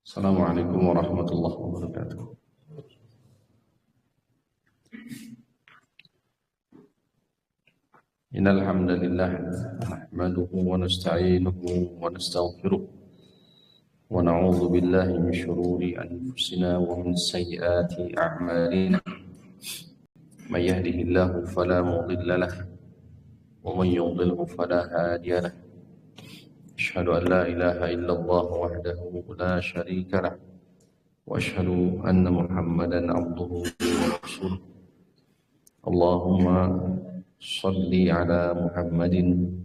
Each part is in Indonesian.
Assalamualaikum warahmatullahi wabarakatuh. Innal hamdalillah nahmaduhu wa nasta'inuhu wa nastaghfiruh wa na'udzu billahi min shururi anfusina wa min sayyiati a'malina. May yahdihillahu fala mudilla lahu wa man yudlilhu fala hadiya lahu. Asyhadu an la ilaha illallah wahdahu la syarika lahu wa asyhadu anna Muhammadan abduhu wa rasuluh. Allahumma shalli ala Muhammadin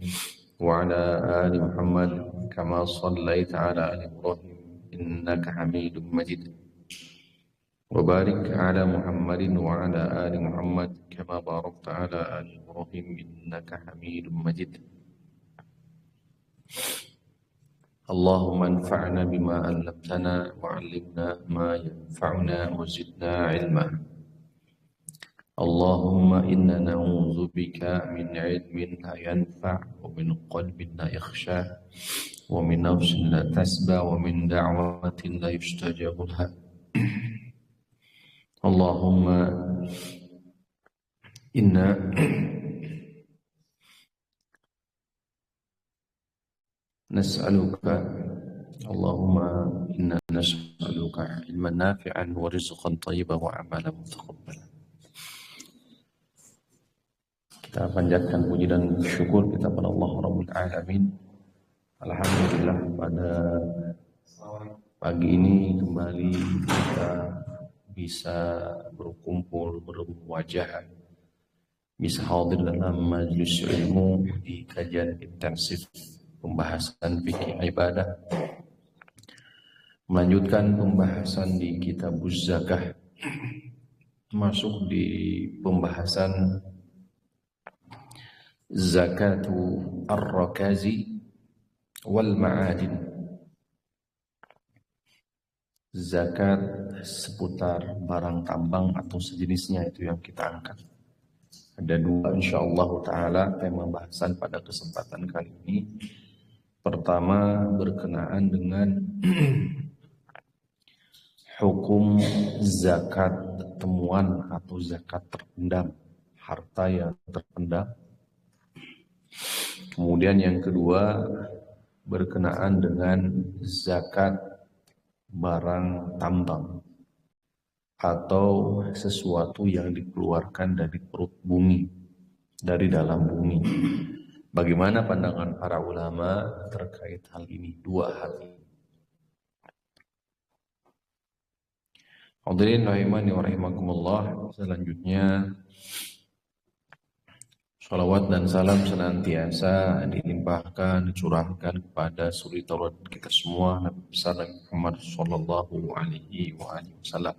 wa ala ali Muhammad kama shallaita ala ali Ibrahim innaka Hamidum Majid. Wa barik ala Muhammadin wa ala ali Muhammad kama barakta ala ali Ibrahim innaka Hamidum Majid. Allahumma anfa'na bima 'allamtana wa 'allimna ma yanfa'una wa zidna 'ilma. Allahumma inna na'udzu bika min 'ilmin la yanfa' wa min qalbin la yakhsha wa min nafsin la tasba wa min da'watin la yustajabu laha. Allahumma inna nas'aluka ilman nafi'an wa rizqan thayyiban wa amalan mutaqabbalan. Kita panjatkan puji dan syukur kita pada Allah Rabbul Alamin. Alhamdulillah pada pagi ini kembali kita bisa berkumpul, berwajah, bisa hadir dalam majelis ilmu di kajian intensif pembahasan fikih ibadah, melanjutkan pembahasan di Kitabuz Zakah, masuk di pembahasan zakatu ar-rakazi wal ma'adin, zakat seputar barang tambang atau sejenisnya, itu yang kita angkat. Ada dua insyaallah ta'ala tema bahasan pada kesempatan kali ini. Pertama berkenaan dengan hukum zakat temuan atau zakat terpendam, harta yang terpendam. Kemudian yang kedua berkenaan dengan zakat barang tambang atau sesuatu yang dikeluarkan dari perut bumi, dari dalam bumi. Bagaimana pandangan para ulama terkait hal ini, dua hal ini? Hadirin rahimani wa rahimakumullah. Selanjutnya Salawat dan salam senantiasa dilimpahkan, dicurahkan kepada suri taurat kita semua, Nabi besar Nabi Muhammad Sallallahu Alaihi Wasallam.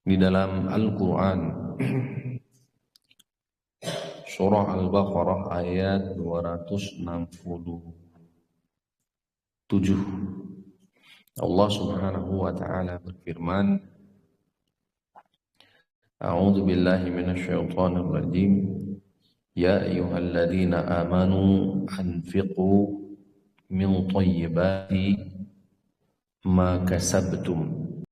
Di dalam Al-Quran, Surah Al-Baqarah ayat 267, Allah Subhanahu wa Ta'ala berfirman, A'udzu billahi minasyaitonir rajim. Ya ayyuhalladzina amanu anfiqu min thayyibati ma kasabtum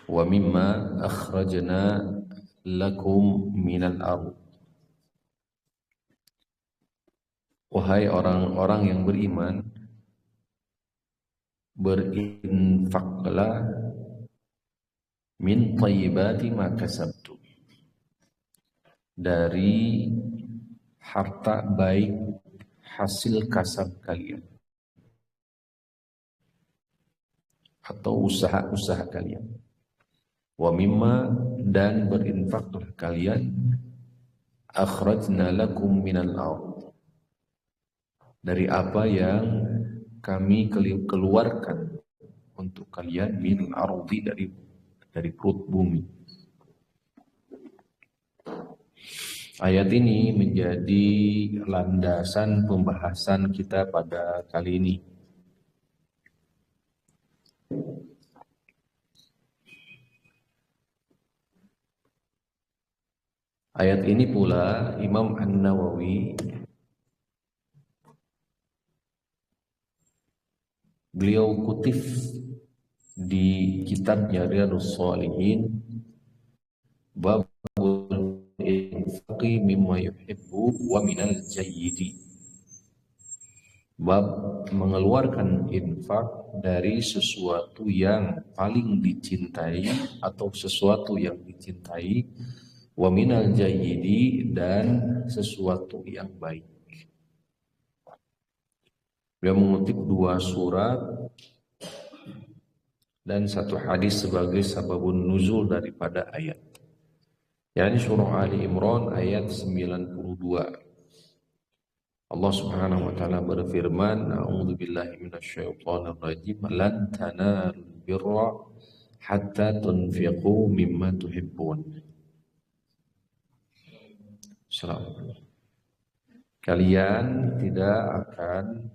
wa mimma akhrajna lakum minal ardh. Wahai orang-orang yang beriman, berinfaklah min thayyibati ma kasabtum, dari harta baik hasil kasab kalian atau usaha-usaha kalian. Wa mimma, dan berinfaklah kalian, akhrajna lakum minal ardh, dari apa yang kami keluarkan untuk kalian, minal ardhi, dari perut bumi. Ayat ini menjadi landasan pembahasan kita pada kali ini. Ayat ini pula Imam An-Nawawi beliau kutip di kitabnya Riyadhus Shalihin, babul infaqi mimma yuhibbu wa minal jayyidi, bab mengeluarkan infak dari sesuatu yang paling dicintai atau sesuatu yang dicintai, wa minal jayyidi, dan sesuatu yang baik. Dia mengutip 2 surat dan 1 hadis sebagai sababun nuzul daripada ayat. yakni surah Ali Imran ayat 92. Allah Subhanahu wa taala berfirman, A'udzu billahi minasyaitonir rajim, lan tanalul birra hatta tunfiqu mimma tuhibbun. Kalian tidak akan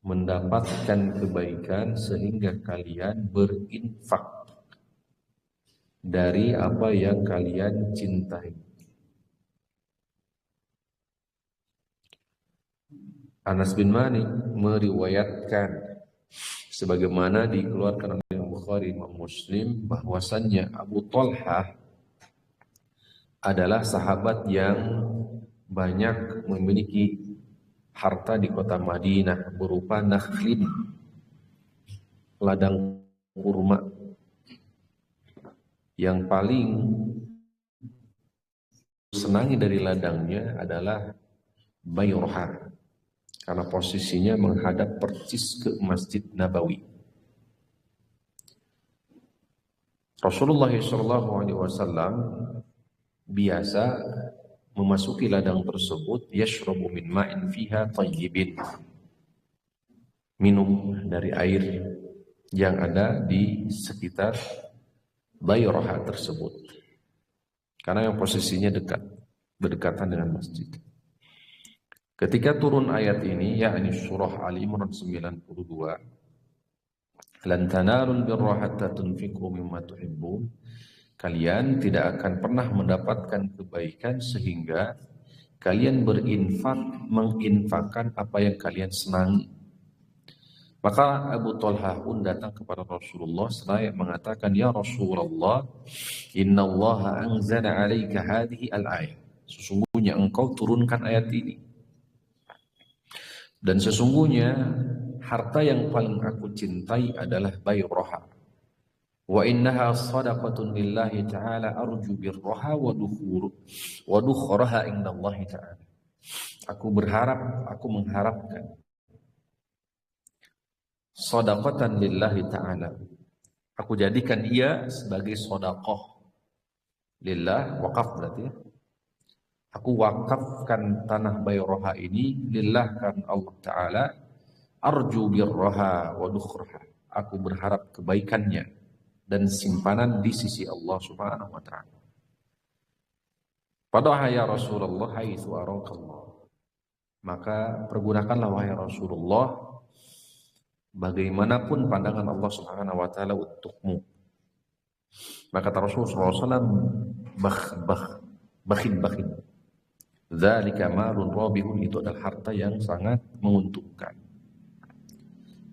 mendapatkan kebaikan sehingga kalian berinfak dari apa yang kalian cintai. Anas bin Malik meriwayatkan sebagaimana dikeluarkan oleh Imam Bukhari, Imam Muslim, bahwasannya Abu Talhah adalah sahabat yang banyak memiliki harta di kota Madinah berupa nakhlin, ladang kurma. Yang paling senangi dari ladangnya adalah Bayroha, karena posisinya menghadap persis ke Masjid Nabawi. Rasulullah SAW biasa memasuki ladang tersebut, yashrabu min ma'in fiha tayyibin, minum dari air yang ada di sekitar Bayroha tersebut, karena yang posisinya berdekatan dengan masjid. Ketika turun ayat ini, yakni surah Ali Imran 92, lan tanalul birra hatta tunfiqu mimma tuhibbun, kalian tidak akan pernah mendapatkan kebaikan sehingga kalian menginfakkan apa yang kalian senangi. Maka Abu Talhah pun datang kepada Rasulullah seraya mengatakan, Ya Rasulullah, Inna Allah anzala alaika hadhihi al-ayat, sesungguhnya engkau turunkan ayat ini, dan sesungguhnya harta yang paling aku cintai adalah Bayroha. Wa innaha sadaqatun lillahi ta'ala arju birraha wa dukhuraha indallahi ta'ala. Aku mengharapkan shadaqatan lillahi ta'ala. Aku jadikan ia sebagai sedekah lillah, wakaf berarti ya. Aku wakafkan tanah Bayroha ini lillah karena Allah Ta'ala. Arju birraha wa dukhraha. Aku berharap kebaikannya dan simpanan di sisi Allah Subhanahu wa Ta'ala. Fadaha ya Rasulullah haitsu arakallah. Maka pergunakanlah wahai Rasulullah bagaimanapun pandangan Allah Subhanahu wa Ta'ala untukmu. Maka kata Rasulullah SAW, bakhid. Dzalika malun rabihun, itu adalah harta yang sangat menguntungkan.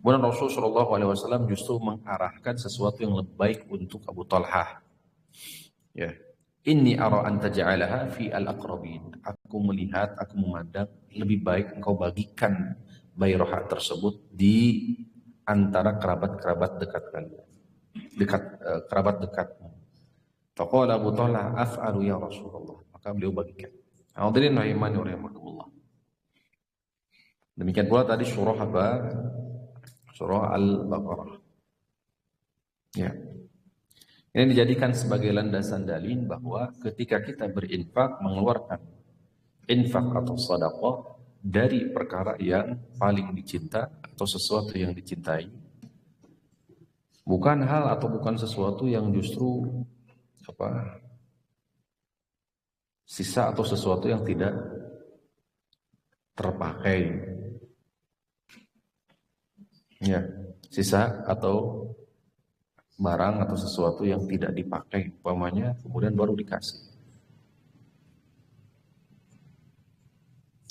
Kemudian Rasulullah SAW justru mengarahkan sesuatu yang lebih baik untuk Abu Talhah. Ya. Inni ara an taj'alaha fi al-aqrabin. Aku melihat, aku memandang lebih baik engkau bagikan Bayroha tersebut di antara kerabat-kerabat dekat kalian. Kerabat dekatmu. Faqala Abu Talhah af'alu ya Rasulullah. Maka beliau bagikan. Hadirin rahimani wa rahimakumullah. Demikian pula tadi surah apa? Surah Al-Baqarah. Ya. Ini dijadikan sebagai landasan dalil bahwa ketika kita berinfak, mengeluarkan infak atau sedekah dari perkara yang paling dicinta atau sesuatu yang dicintai, bukan hal atau bukan sesuatu yang justru sisa atau sesuatu yang tidak terpakai. Ya, sisa atau barang atau sesuatu yang tidak dipakai, umpamanya kemudian baru dikasih.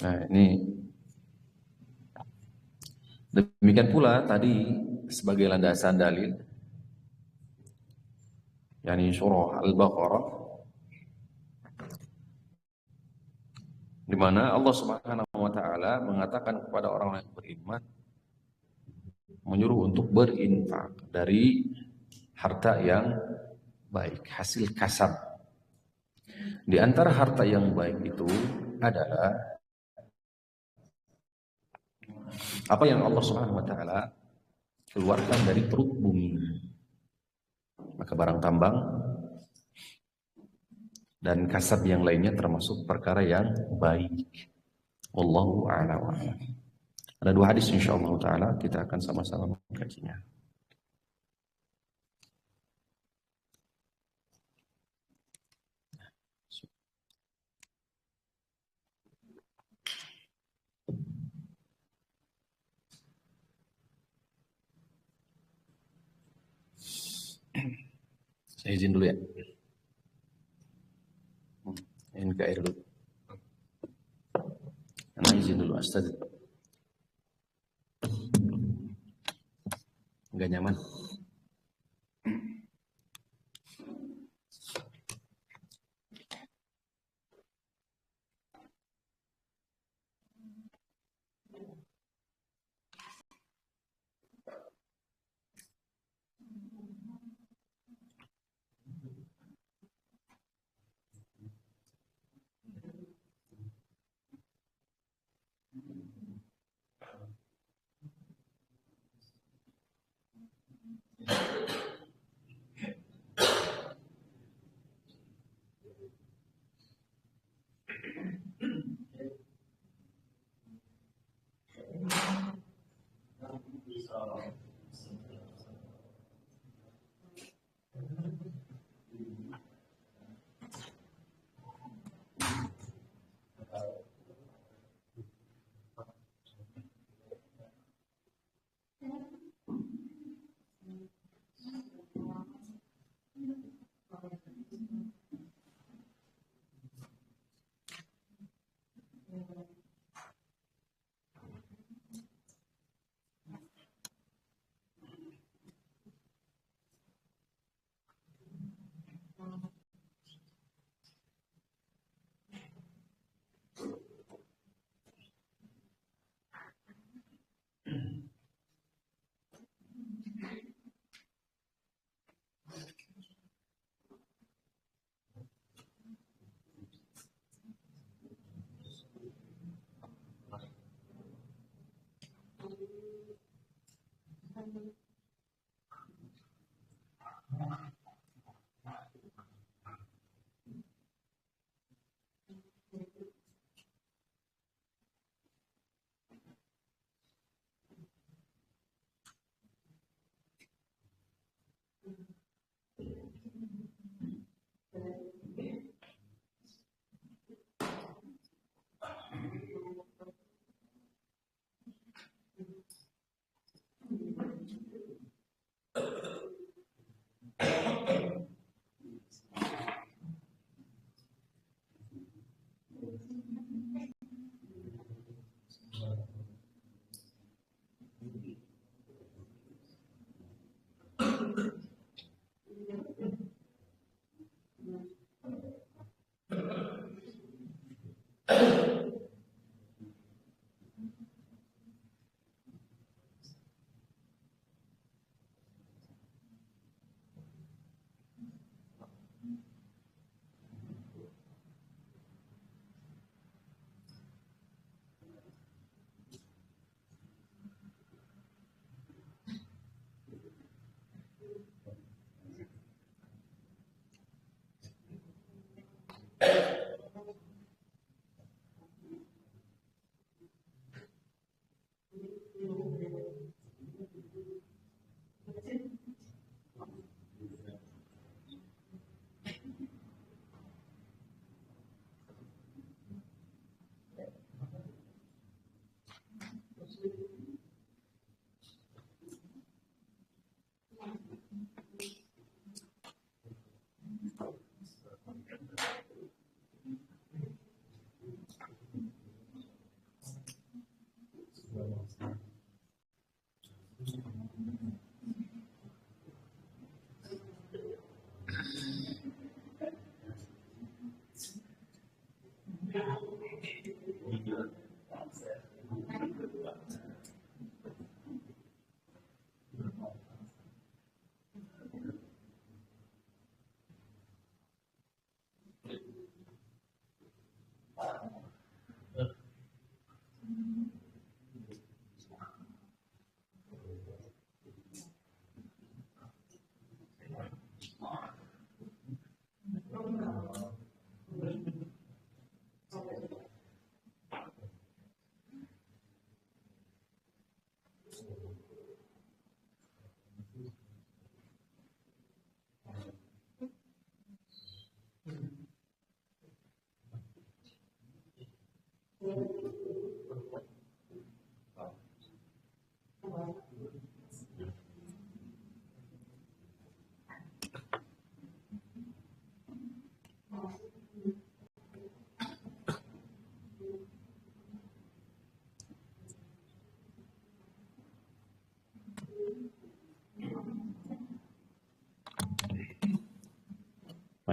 Nah, ini demikian pula tadi sebagai landasan dalil, yakni surah Al-Baqarah, di mana Allah Subhanahu wa Ta'ala mengatakan kepada orang yang beriman, menyuruh untuk berinfak dari harta yang baik, hasil kasab. Di antara harta yang baik itu adalah apa yang Allah Subhanahu wa Ta'ala keluarkan dari perut bumi. Maka barang tambang dan kasab yang lainnya termasuk perkara yang baik. Wallahu a'lam wa a'lam. Ada dua hadis insyaallah taala kita akan sama-sama mengkajinya. Saya izin dulu ya. Ini ke air dulu. Ana izin dulu Ustaz. Enggak nyaman.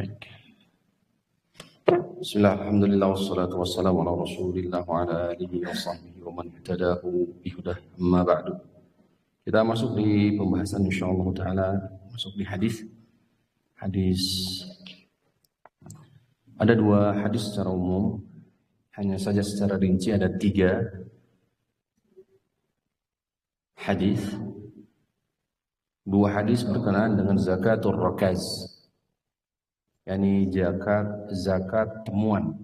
Baik. Bismillah, alhamdulillah, wassalatu wassalamu ala rasulillah wa ala alihi wa sahbihi wa man ihtadahu bihudah, amma ba'du. Kita masuk di pembahasan insyaallah ta'ala, masuk di hadis. Ada 2 hadis secara umum, hanya saja secara rinci ada 3 hadis. 2 hadis berkenaan dengan zakatul rakaz, yakni zakat temuan.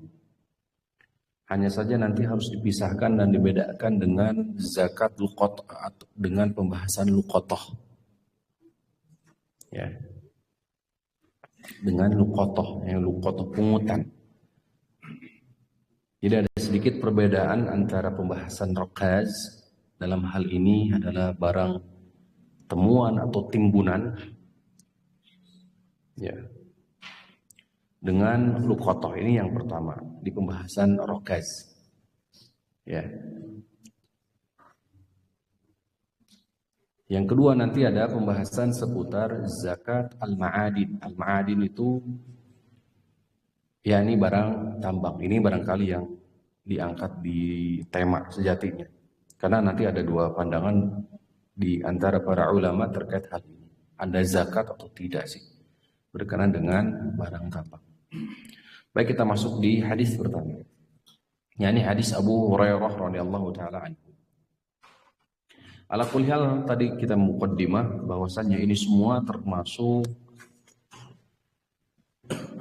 Hanya saja nanti harus dipisahkan dan dibedakan dengan zakat luqatah atau dengan pembahasan luqatah. Ya. Dengan luqatah, yang luqatah pungutan. Jadi ada sedikit perbedaan antara pembahasan rakaz dalam hal ini adalah barang temuan atau timbunan. Ya. Dengan luqatah, ini yang pertama di pembahasan rakaz. Ya. Yang kedua nanti ada pembahasan seputar zakat al-ma'adin. Al-ma'adin itu yakni barang tambang. Ini barangkali yang diangkat di tema sejatinya. Karena nanti ada 2 pandangan di antara para ulama terkait hal ini. Ada zakat atau tidak sih berkenaan dengan barang tambang. Baik, kita masuk di hadis pertama. yakni hadis Abu Hurairah radhiyallahu taala anhu. Ala kulli hal, tadi kita muqaddimah bahwasannya ini semua termasuk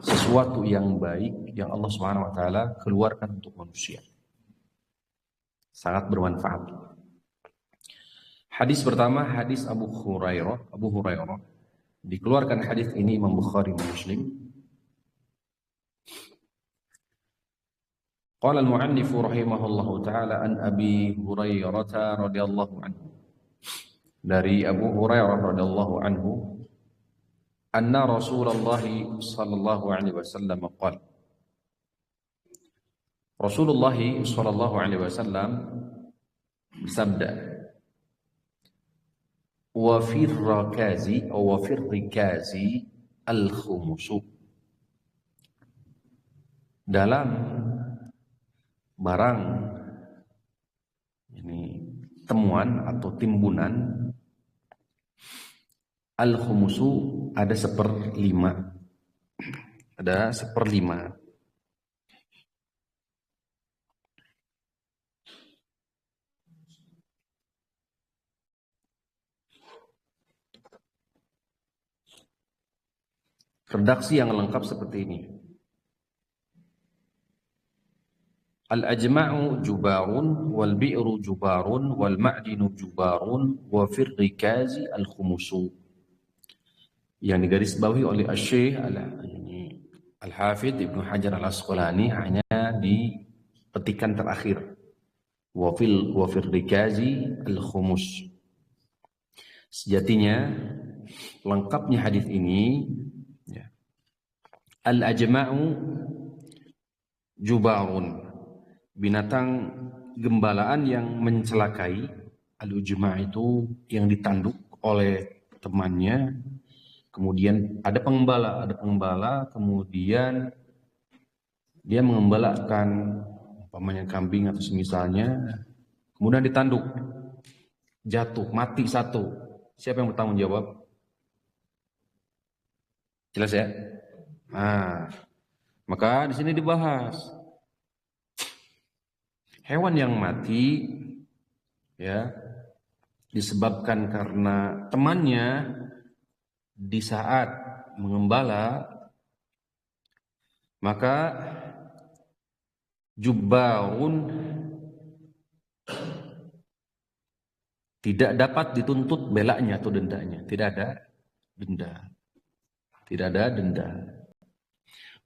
sesuatu yang baik yang Allah Subhanahu wa taala keluarkan untuk manusia. Sangat bermanfaat. Hadis pertama, hadis Abu Hurairah. Dikeluarkan hadis ini Imam Bukhari dan Muslim. Qala al-mu'allif rahimahullahu taala an Abi Hurairah radhiyallahu anhu. Dari Abu Hurairah radhiyallahu anhu, anna Rasulullah sallallahu alaihi wasallam qala. Rasulullah sallallahu alaihi wasallam bersabda, wa fir rikazi al-khumusu. Dalam barang ini temuan atau timbunan, al-khumusu ada 1/5. Ada 1/5. Redaksi yang lengkap seperti ini. Al-ajma'u jubarun, wal bi'ru jubarun, wal ma'dinu jubarun, wa fir rikazi al-khumusu. Yang digarisbawahi oleh Asy-Syaikh Al-Hafidz Ibnu Hajar Al-Asqalani hanya di petikan terakhir. Wa fir rikazi al-khumus. Sejatinya lengkapnya hadis ini, ya. Al-ajma'u jubarun, binatang gembalaan yang mencelakai. Al-ujma' itu yang ditanduk oleh temannya. Kemudian ada pengembala, kemudian dia mengembalakan umpamanya kambing atau semisalnya, kemudian ditanduk, jatuh, mati satu. Siapa yang bertanggung jawab? Jelas ya? Nah, maka di sini dibahas hewan yang mati, ya, disebabkan karena temannya di saat mengembala, maka jubbarun tidak dapat dituntut belanya atau dendanya. Tidak ada denda.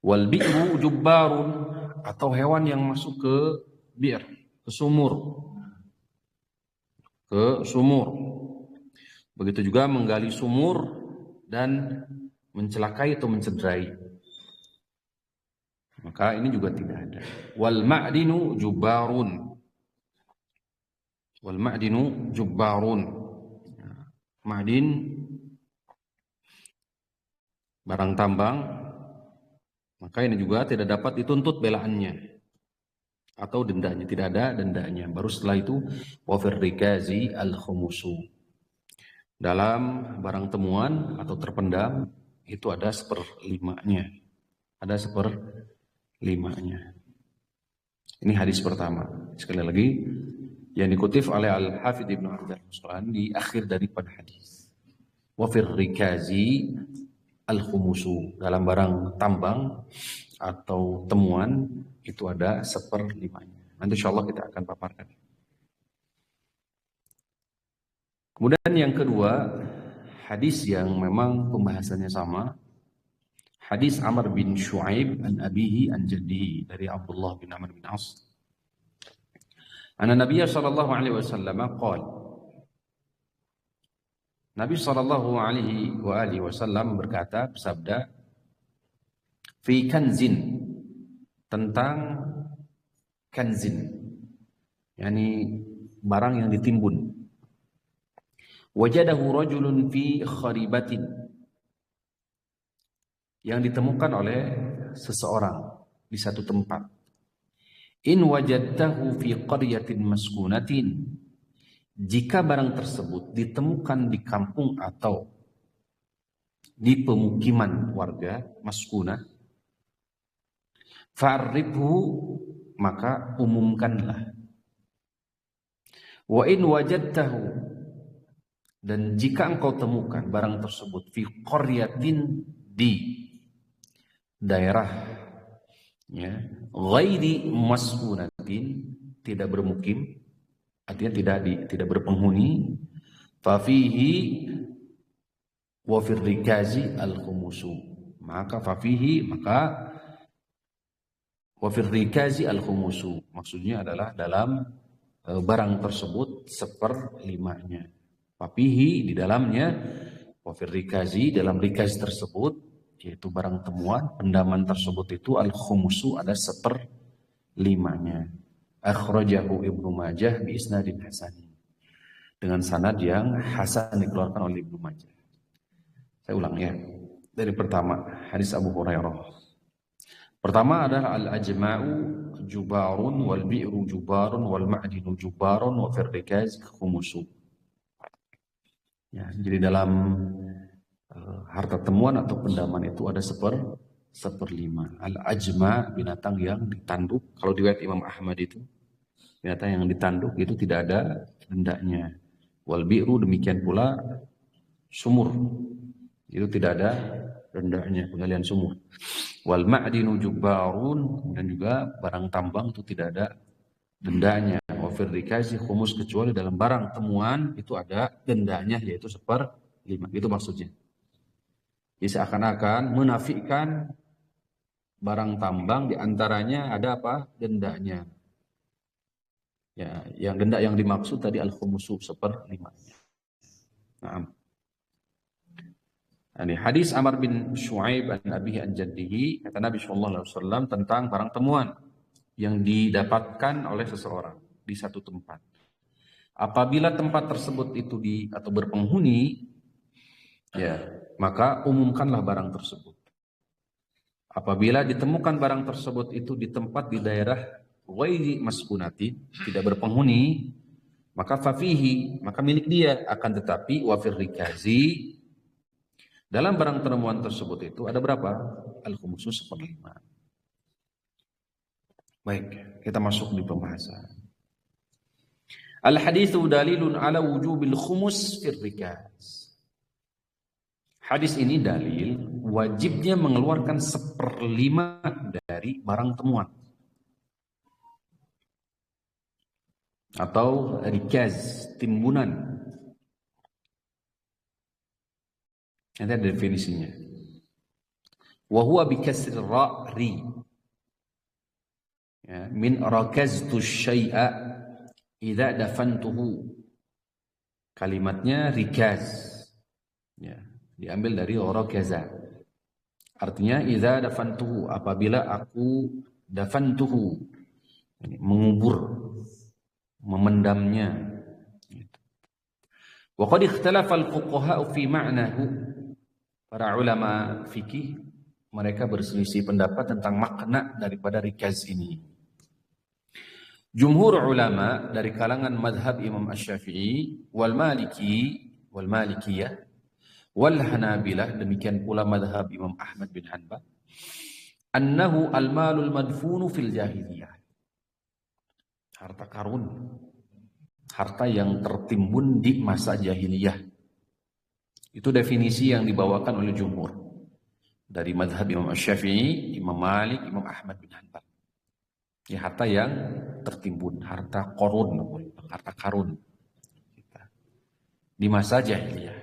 Wal bi'ru jubbarun, atau hewan yang masuk ke bir, ke sumur. Begitu juga menggali sumur dan mencelakai atau mencederai, maka ini juga tidak ada. Wal ma'dinu jubbarun. Ma'din barang tambang Maka ini juga tidak dapat dituntut belaannya atau dendanya, tidak ada dendanya. Baru setelah itu wa fir rikazi al khumusu. Dalam barang temuan atau terpendam itu ada seperlimanya. Ada seperlimanya. Ini hadis pertama. Sekali lagi yang dikutip oleh Al-Hafidz Ibnu Hajar Al-Asqalani di akhir daripada hadis. Wa fir rikazi al khumusu. Dalam barang tambang atau temuan itu ada seperlimanya. Nanti insyaallah kita akan paparkan. Kemudian yang kedua, hadis yang memang pembahasannya sama. Hadis Amr bin Shu'aib an abihi an jaddihi, dari Abdullah bin Amr bin As. Anna Nabiy sallallahu alaihi wasallam qala, Nabi sallallahu alaihi wa alihi wasallam berkata, bersabda, fi kanzin, tentang kanzin, yakni barang yang ditimbun. Wajadahu rajulun fi kharibatin, yang ditemukan oleh seseorang di satu tempat. In wajadtahu fi qaryatin maskunatin, jika barang tersebut ditemukan di kampung atau di pemukiman warga maskunah, fa'rifhu, maka umumkanlah. Wa in wajadtahu, dan jika engkau temukan barang tersebut fi qaryatin, di daerah ya ghairi maskunatin, tidak bermukim, artinya tidak berpenghuni, fa fihi wa fir rikazi al khumusu, maka fa fihi, maka wa fir rikazi al khumusu, maksudnya adalah dalam barang tersebut seperlimanya. Fa fihi, di dalamnya, wa fir rikazi, dalam rikaz tersebut, yaitu barang temuan pendaman tersebut itu al khumusu, ada seperlimanya. Akhrajahu Ibnu Majah bi isnadin hasan, dengan sanad yang hasan, dikeluarkan oleh Ibnu Majah. Saya ulang ya, dari pertama hadis Abu Hurairah. Pertama adalah al-ajma'u jubarun wal bi'ru jubarun wal ma'dinu jubarun wa fir rikaz khumusu. Ya, jadi dalam harta temuan atau pendaman itu ada seperlima. Al-ajma, binatang yang ditanduk. Kalau di riwayat Imam Ahmad itu, binatang yang ditanduk itu tidak ada dendanya. Wal bi'ru, demikian pula sumur, itu tidak ada dendanya, penggalian sumur. Wal ma'dinu jubbarun, dan juga barang tambang itu tidak ada dendanya. Wa fir rikazi khumus, kecuali dalam barang temuan itu ada dendanya, yaitu seperlima. Itu maksudnya. Jadi seakan-akan menafikan barang tambang diantaranya ada apa? Dendanya. Ya, yang denda yang dimaksud tadi al-khumusu, seperlimanya. Nah, ini hadis Amr bin Shu'aib an abihi an jaddihi, kata Nabi sallallahu alaihi wasallam tentang barang temuan yang didapatkan oleh seseorang di satu tempat. Apabila tempat tersebut itu atau berpenghuni, ya, maka umumkanlah barang tersebut. Apabila ditemukan barang tersebut itu di tempat di daerah ghairi maskunati, tidak berpenghuni, maka fafihi, maka milik dia. Akan tetapi wa fir rikazi, dalam barang temuan tersebut itu ada berapa? Al-khumusu, seperlima. Baik, kita masuk di pembahasan. Al-haditsu dalilun ala wujubil khumus fir rikaz. Hadis ini dalil wajibnya mengeluarkan seperlima dari barang temuan atau rikaz, timbunan. Nanti ada definisinya. Wa huwa bi kasri ra-ri. Ya, min rakaztu syai'a idza dafantuhu. Kalimatnya rikaz. Ya, diambil dari rakaza. Artinya idza dafantuhu, apabila aku dafantuhu, mengubur, memendamnya. Wa qad ikhtalafa al-fuqaha fi ma'nahu. Para ulama fikih mereka berselisih pendapat tentang makna daripada rikaz ini. Jumhur ulama dari kalangan madhab Imam Asy-Syafi'i wal Malikiyah wal Hanabilah, demikian pula madhab Imam Ahmad bin Hanbal, annahu al-malul madfunu fil jahiliyah. Harta karun, harta yang tertimbun di masa jahiliyah. Itu definisi yang dibawakan oleh jumhur dari madhab Imam Asy-Syafi'i, Imam Malik, Imam Ahmad bin Hanbal. Ya, harta yang tertimbun, harta korun, harta karun di masa jahiliyah.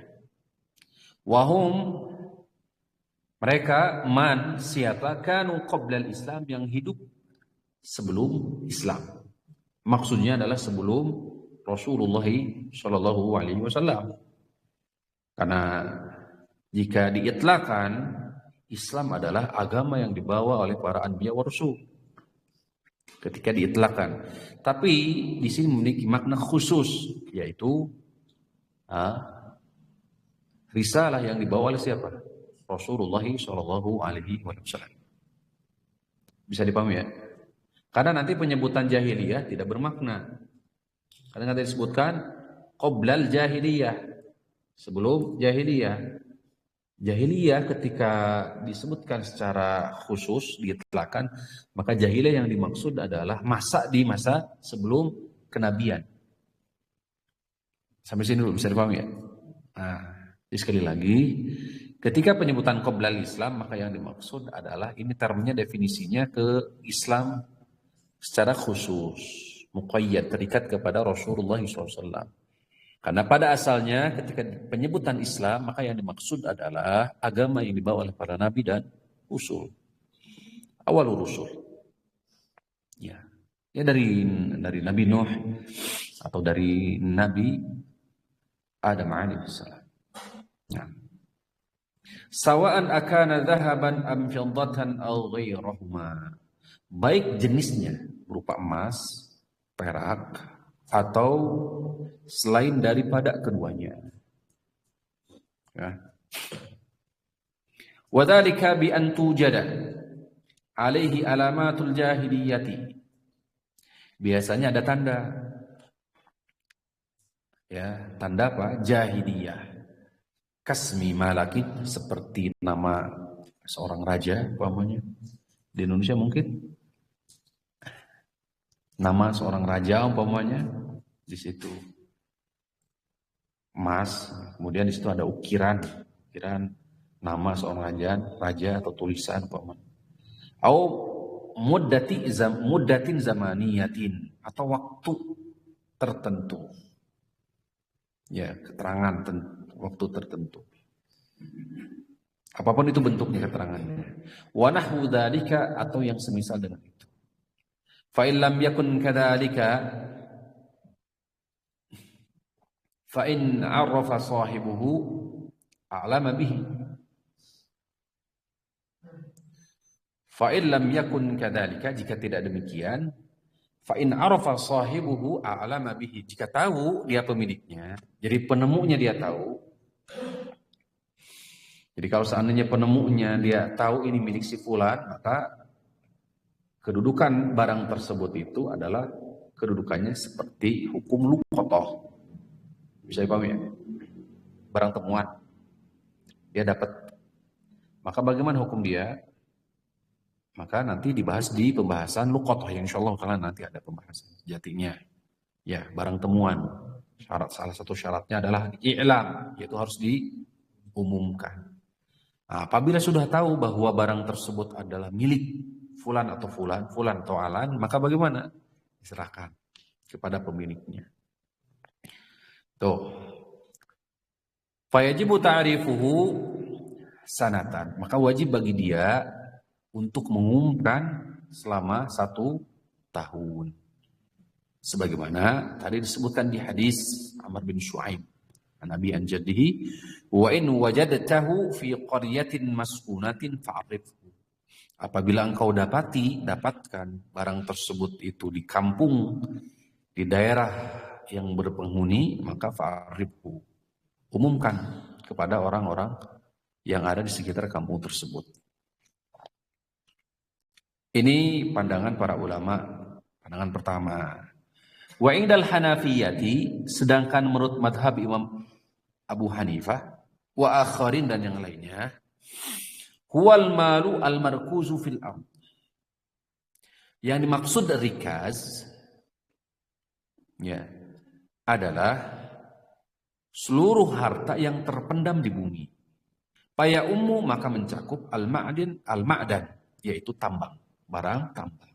Wahum, mereka siapa kanu qoblal Islam, yang hidup sebelum Islam. Maksudnya adalah sebelum Rasulullah Shallallahu Alaihi Wasallam. Karena jika diitlaqkan, Islam adalah agama yang dibawa oleh para anbiya wa rasul. Ketika diitlaqkan, tapi di sini memiliki makna khusus, yaitu risalah yang dibawa oleh siapa? Rasulullah Shallallahu Alaihi Wasallam. Bisa dipahami ya? Karena nanti penyebutan jahiliyah tidak bermakna. Karena nanti disebutkan qoblal jahiliyah, sebelum jahiliyah. Jahiliyah ketika disebutkan secara khusus, diitlaqkan, maka jahiliyah yang dimaksud adalah di masa sebelum kenabian. Sampai sini dulu bisa dipahami ya? Nah, jadi sekali lagi, ketika penyebutan qoblal Islam, maka yang dimaksud adalah, ini termnya definisinya ke Islam secara khusus, muqayyad, terikat kepada Rasulullah SAW. Karena pada asalnya ketika penyebutan Islam, maka yang dimaksud adalah agama yang dibawa oleh para nabi dan usul. Awal rusul. Ya. Ya, dari Nabi Nuh atau dari Nabi Adam alaihissalam. Ya. Sawa'an akana dhahaban am fiddatan aw ghairahuma. Baik jenisnya berupa emas, perak, atau selain daripada keduanya. Ya. Wadzalika bi an tujada alaihi alamatul jahiliyati. Biasanya ada tanda. Ya, tanda apa? Jahiliyah. Kasmi malakin, seperti nama seorang raja umpamanya. Di Indonesia mungkin nama seorang raja umpamanya, di situ emas, kemudian di situ ada ukiran nama seorang raja atau tulisan umpamanya. Au muddatin zamaniyatin, atau waktu tertentu. Ya, keterangan waktu tertentu. Apapun itu bentuknya keterangannya. Wa nahwu dzalika, atau yang semisal dengan itu. Fa in lam yakun kadzalika fa in 'arafa sahibuhu a'lama bihi. Fa in lam yakun kadzalika, jika tidak demikian, fa in 'arafa sahibuhu a'lama bihi, jika tahu dia pemiliknya, jadi penemunya dia tahu. Jadi kalau seandainya penemunya dia tahu ini milik si fulan, maka kedudukan barang tersebut itu adalah kedudukannya seperti hukum luqatah. Bisa dipahami ya? Barang temuan. Dia dapat. Maka bagaimana hukum dia? Maka nanti dibahas di pembahasan luqatah, yang insyaallah taala nanti ada pembahasan jatinya. Ya, barang temuan. Salah satu syaratnya adalah i'lam, yaitu harus diumumkan. Nah, apabila sudah tahu bahwa barang tersebut adalah milik fulan atau fulan atau alan, maka bagaimana? Diserahkan kepada pemiliknya. Tuh. Fayajibu ta'rifuhu sanatan. Maka wajib bagi dia untuk mengumumkan selama 1 tahun. Sebagaimana tadi disebutkan di hadis Amr bin Shu'aib Nabi an jaddihi, wa in wajadtahu fi qaryatin maskunatin fa'rifhu. Apabila engkau dapatkan barang tersebut itu di kampung, di daerah yang berpenghuni, maka fa'rifhu, umumkan kepada orang-orang yang ada di sekitar kampung tersebut. Ini pandangan para ulama, pandangan pertama. Wa indal Hanafiyati, sedangkan menurut madhab Imam Abu Hanifah, wa akharin dan yang lainnya, huwal malu al markuzu fil ard. Yang dimaksud rikaz ya adalah seluruh harta yang terpendam di bumi. Paya ummu maka mencakup al-ma'dan, yaitu tambang, barang tambang.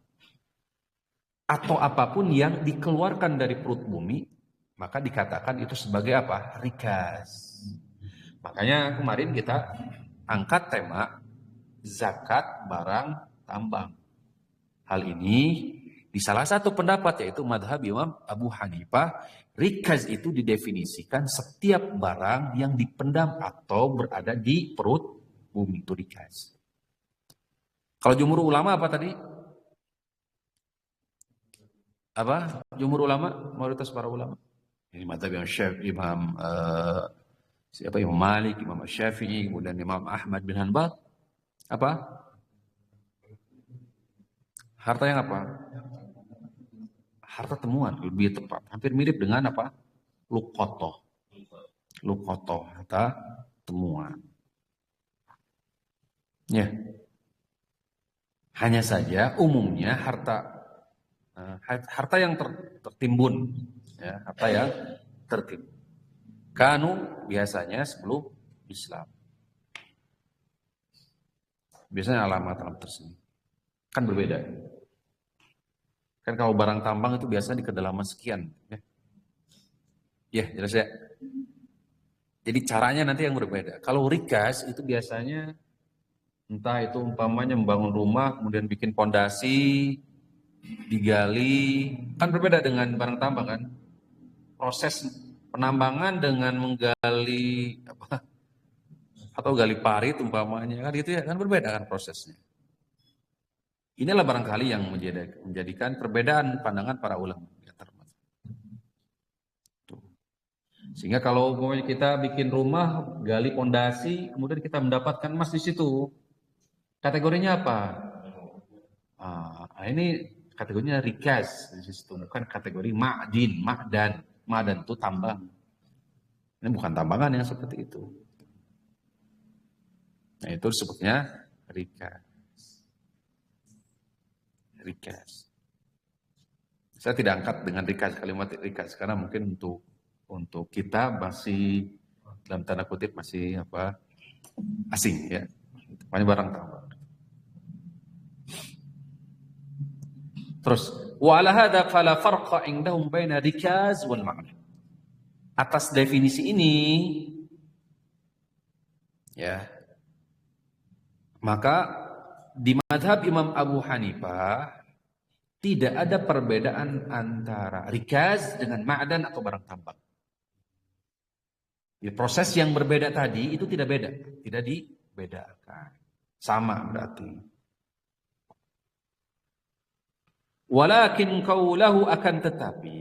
Atau apapun yang dikeluarkan dari perut bumi, maka dikatakan itu sebagai apa? Rikaz. Makanya kemarin kita angkat tema zakat barang tambang. Hal ini di salah satu pendapat yaitu madhab Imam Abu Hanifah, rikaz itu didefinisikan setiap barang yang dipendam atau berada di perut bumi, itu rikaz. Kalau jumhur ulama apa tadi? Apa? Jumhur ulama, mayoritas para ulama. Ini madhab Imam Malik, Imam Syafi'i, kemudian Imam Ahmad bin Hanbal. Apa? Harta yang apa? Harta temuan, lebih tepat. Hampir mirip dengan apa? Lukoto. Lukoto, harta temuan. Ya. Hanya saja umumnya harta yang tertimbun. Ya, harta yang tertimbun. Kanu biasanya sebelum Islam. Biasanya alamat tersebut. Kan berbeda. Kan kalau barang tambang itu biasanya di kedalaman sekian. Ya, jelas ya. Jadi caranya nanti yang berbeda. Kalau rikas itu biasanya entah itu umpamanya membangun rumah, kemudian bikin pondasi, digali. Kan berbeda dengan barang tambang kan. Proses penambangan dengan menggali atau gali parit umpamanya kan gitu ya, kan berbeda kan prosesnya. Inilah barangkali yang menjadikan perbedaan pandangan para ulama. Sehingga kalau kita bikin rumah, gali pondasi, kemudian kita mendapatkan emas di situ, kategorinya apa? Ini kategorinya rikaz di situ, bukan kategori ma'dan. Ma'dan itu tambang. Ini bukan tambangan yang seperti itu. Nah itu disebutnya rikaz. Rikaz. Saya tidak angkat dengan rikaz, kalimat rikaz karena mungkin untuk kita masih dalam tanda kutip masih asing ya. Makanya barang tambang. Terus wa ala hadza fala farqa indahum baina rikaz wal ma'dan. Atas definisi ini ya maka di madhab Imam Abu Hanifah tidak ada perbedaan antara rikaz dengan ma'dan atau barang tambang. Di proses yang berbeda tadi itu tidak beda, tidak dibedakan. Sama berarti. Walakin qaulahu akan tetapi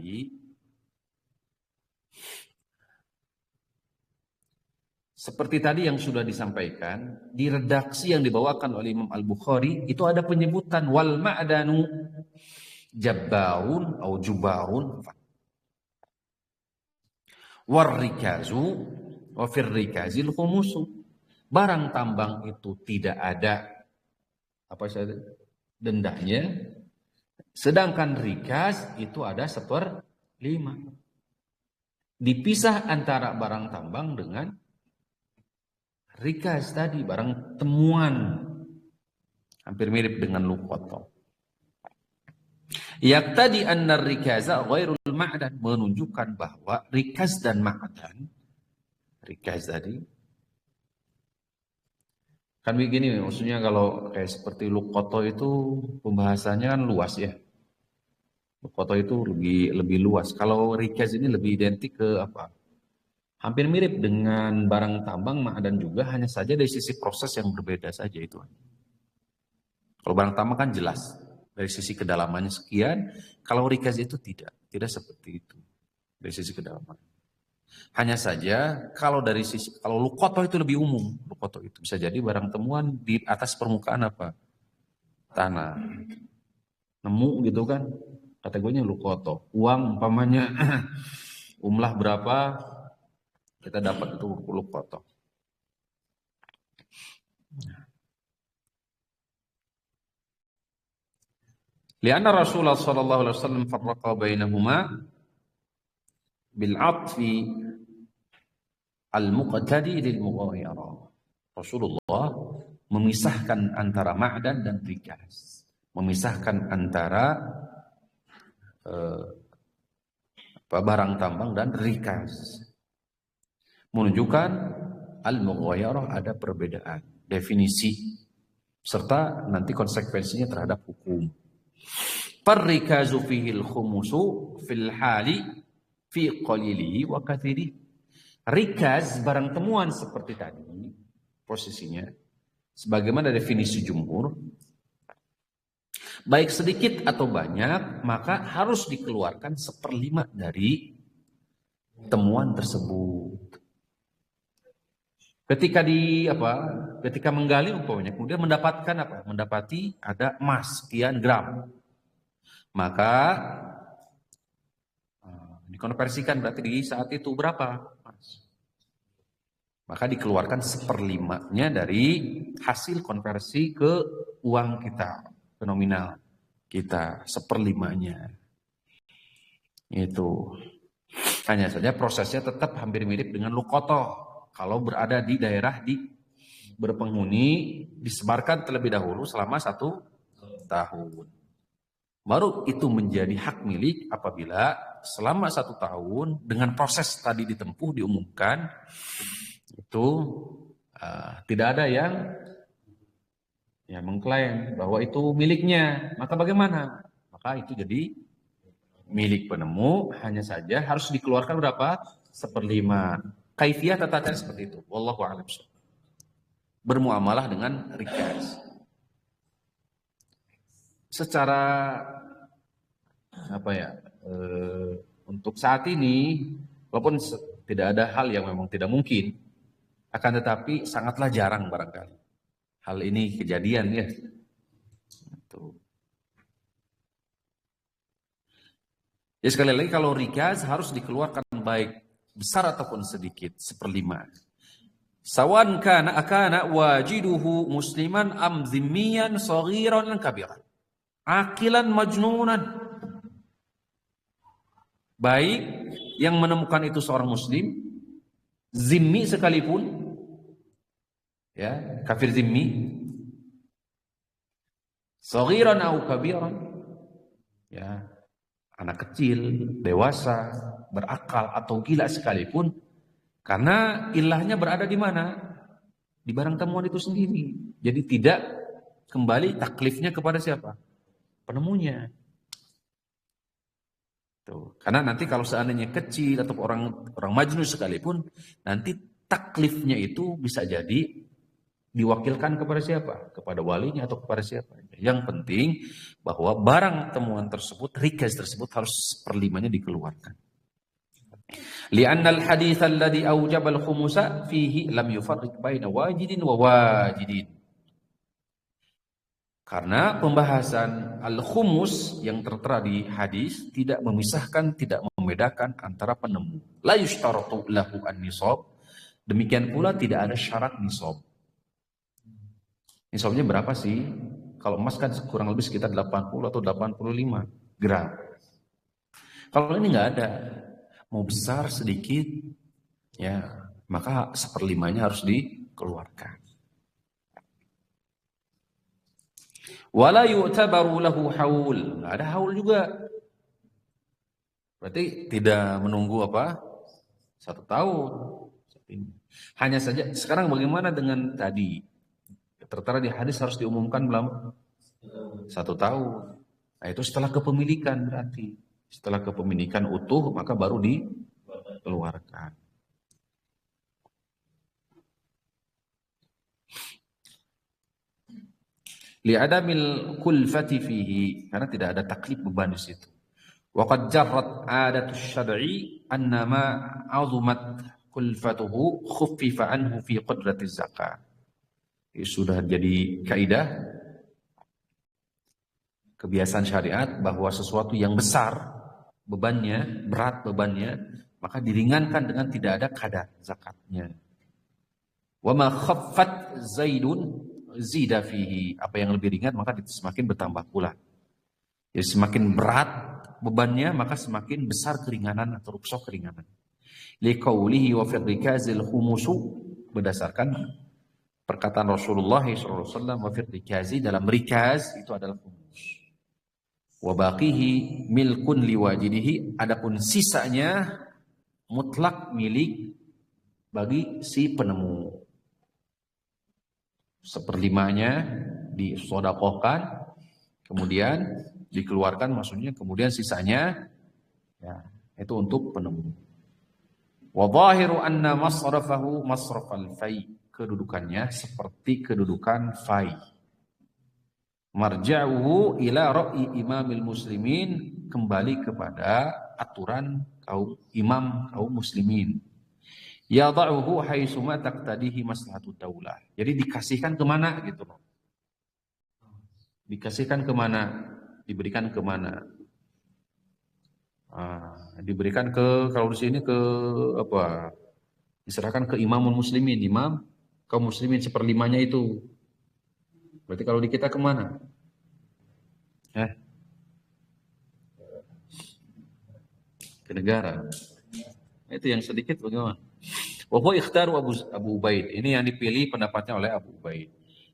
seperti tadi yang sudah disampaikan, di redaksi yang dibawakan oleh Imam Al-Bukhari, itu ada penyebutan wal ma'danu jabbarun atau jubarun. War rikazu wa fir rikazil khumusu. Barang tambang itu tidak ada dendanya, sedangkan rikaz itu ada 1/5. Dipisah antara barang tambang dengan rikaz tadi, barang temuan. Hampir mirip dengan luqata. Yaqtadi anna rikaza ghairul ma'dan, menunjukkan bahwa rikaz dan ma'dan, rikaz tadi kan begini, maksudnya kalau kayak seperti luqata itu pembahasannya kan luas ya. Luqata itu lebih luas. Kalau rikaz ini lebih identik ke hampir mirip dengan barang tambang, ma'dan juga, hanya saja dari sisi proses yang berbeda saja itu. Kalau barang tambang kan jelas, dari sisi kedalamannya sekian, kalau rikaz itu tidak seperti itu, dari sisi kedalaman. Hanya saja kalau luqata itu lebih umum, luqata itu bisa jadi barang temuan di atas permukaan tanah. Nemu gitu kan, kategorinya luqoto. Uang umpamanya umlah berapa, kita dapat itu luqoto. Lianna Rasulullah sallallahu alaihi wasallam farraqa bainahuma bil 'atfi al-muqtadi lil mughayarah. Rasulullah memisahkan antara ma'dan dan rikaz. Memisahkan antara barang tambang dan rikaz. Menunjukkan al-mughayarah ada perbedaan definisi serta nanti konsekuensinya terhadap hukum. Parrikazu fihi al-khumusu fil hali fi qalilihi wa kathirihi. Rikaz barang temuan seperti tadi posisinya sebagaimana definisi jumhur, baik sedikit atau banyak maka harus dikeluarkan 1/5 dari temuan tersebut. Ketika menggali umpamanya kemudian mendapati ada emas sekian gram, maka dikonversikan berarti di saat itu berapa emas, maka dikeluarkan 1/5-nya dari hasil konversi ke uang kita, ke nominal kita, 1/5-nya. Itu hanya saja prosesnya tetap hampir mirip dengan luqotoh. Kalau berada di daerah berpenghuni, disebarkan terlebih dahulu selama 1 tahun. Baru itu menjadi hak milik apabila selama 1 tahun dengan proses tadi ditempuh, diumumkan, itu tidak ada yang mengklaim bahwa itu miliknya. Maka bagaimana? Maka itu jadi milik penemu, hanya saja harus dikeluarkan berapa? 1/5. Kaifiyah tata cara seperti itu. Wallahu a'lam. Bermuamalah dengan rikaz. Secara untuk saat ini, walaupun tidak ada hal yang memang tidak mungkin, akan tetapi sangatlah jarang barangkali hal ini kejadian ya. Ya sekali lagi kalau rikaz harus dikeluarkan baik besar ataupun sedikit, 1/5. Sawan kana wajiduhu musliman am zimmiyan saghiran kabiran. Akilan majnunan. Baik yang menemukan itu seorang muslim, zimmi sekalipun, ya, kafir zimmi, saghiran au kabiran, ya, anak kecil, dewasa, berakal atau gila sekalipun, karena ilahnya berada di mana? Di barang temuan itu sendiri. Jadi tidak kembali taklifnya kepada siapa? Penemunya. Tuh. Karena nanti kalau seandainya kecil atau orang majnun sekalipun, nanti taklifnya itu bisa jadi diwakilkan kepada siapa? Kepada walinya atau kepada siapa? Yang penting bahwa barang temuan tersebut, rikaz tersebut harus 1/5-nya dikeluarkan. Li'anna al-hadits alladhi awjaba al-khumusa fihi lam yufarriq baina wajidin wa wajidin. Karena pembahasan al-khumus yang tertera di hadis tidak memisahkan, tidak membedakan antara penemu. La yushtaratu lahu an-nisab. Demikian pula tidak ada syarat nisab. Nisabnya berapa sih? Kalau emas kan kurang lebih sekitar 80 atau 85 gram. Kalau ini nggak ada, mau besar sedikit, ya maka 1/5-nya harus dikeluarkan. Wala yu'tabaru lahu haul, nggak ada haul juga. Berarti tidak menunggu 1 tahun. Hanya saja sekarang bagaimana dengan tadi? Tertera di hadis harus diumumkan belum? 1 tahun. Nah, itu setelah kepemilikan berarti. Setelah kepemilikan utuh maka baru dikeluarkan. Li'adamil kulfati fihi, karena tidak ada taklif beban di situ. Wa qad jarrat 'adatus syar'i annama 'azumat kulfatuhu khuffifa anhu fi qudratiz zakat. Sudah jadi kaidah kebiasaan syariat bahwa sesuatu yang besar bebannya, berat bebannya, maka diringankan dengan tidak ada kadar zakatnya. Wa ma khaffat zaidun zida fihi. Apa yang lebih ringan maka semakin bertambah pula. Jadi semakin berat bebannya maka semakin besar keringanan atau rukhsah keringanan. Liqaulihi wa fi rikazil khumusu, berdasarkan perkataan Rasulullah SAW, wa fi rikazi, dalam rikaz itu adalah khumus. Wa baqihi milkun liwajidihi, adapun sisanya mutlak milik bagi si penemu. Seperlimanya disodakohkan, kemudian dikeluarkan, maksudnya kemudian sisanya ya, itu untuk penemu. Wa zahiru anna masrafahu masrafal fai, kedudukannya seperti kedudukan fai. Marja'uhu ila ra'i imamil muslimin, kembali kepada aturan kaum muslimin. Yada'uhu haitsuma taqtadihi maslahatud daulah. Jadi dikasihkan kemana gitu loh. Dikasihkan kemana? Diberikan kemana? Diberikan ke, kalau di sini ke apa? Diserahkan ke imamul muslimin, imam kaum muslimin seperlimanya itu. Berarti kalau di kita kemana? Ke negara. Itu yang sedikit bagaimana? Wa huwa ikhtaru Abu Ubaid. Ini yang dipilih pendapatnya oleh Abu Ubaid.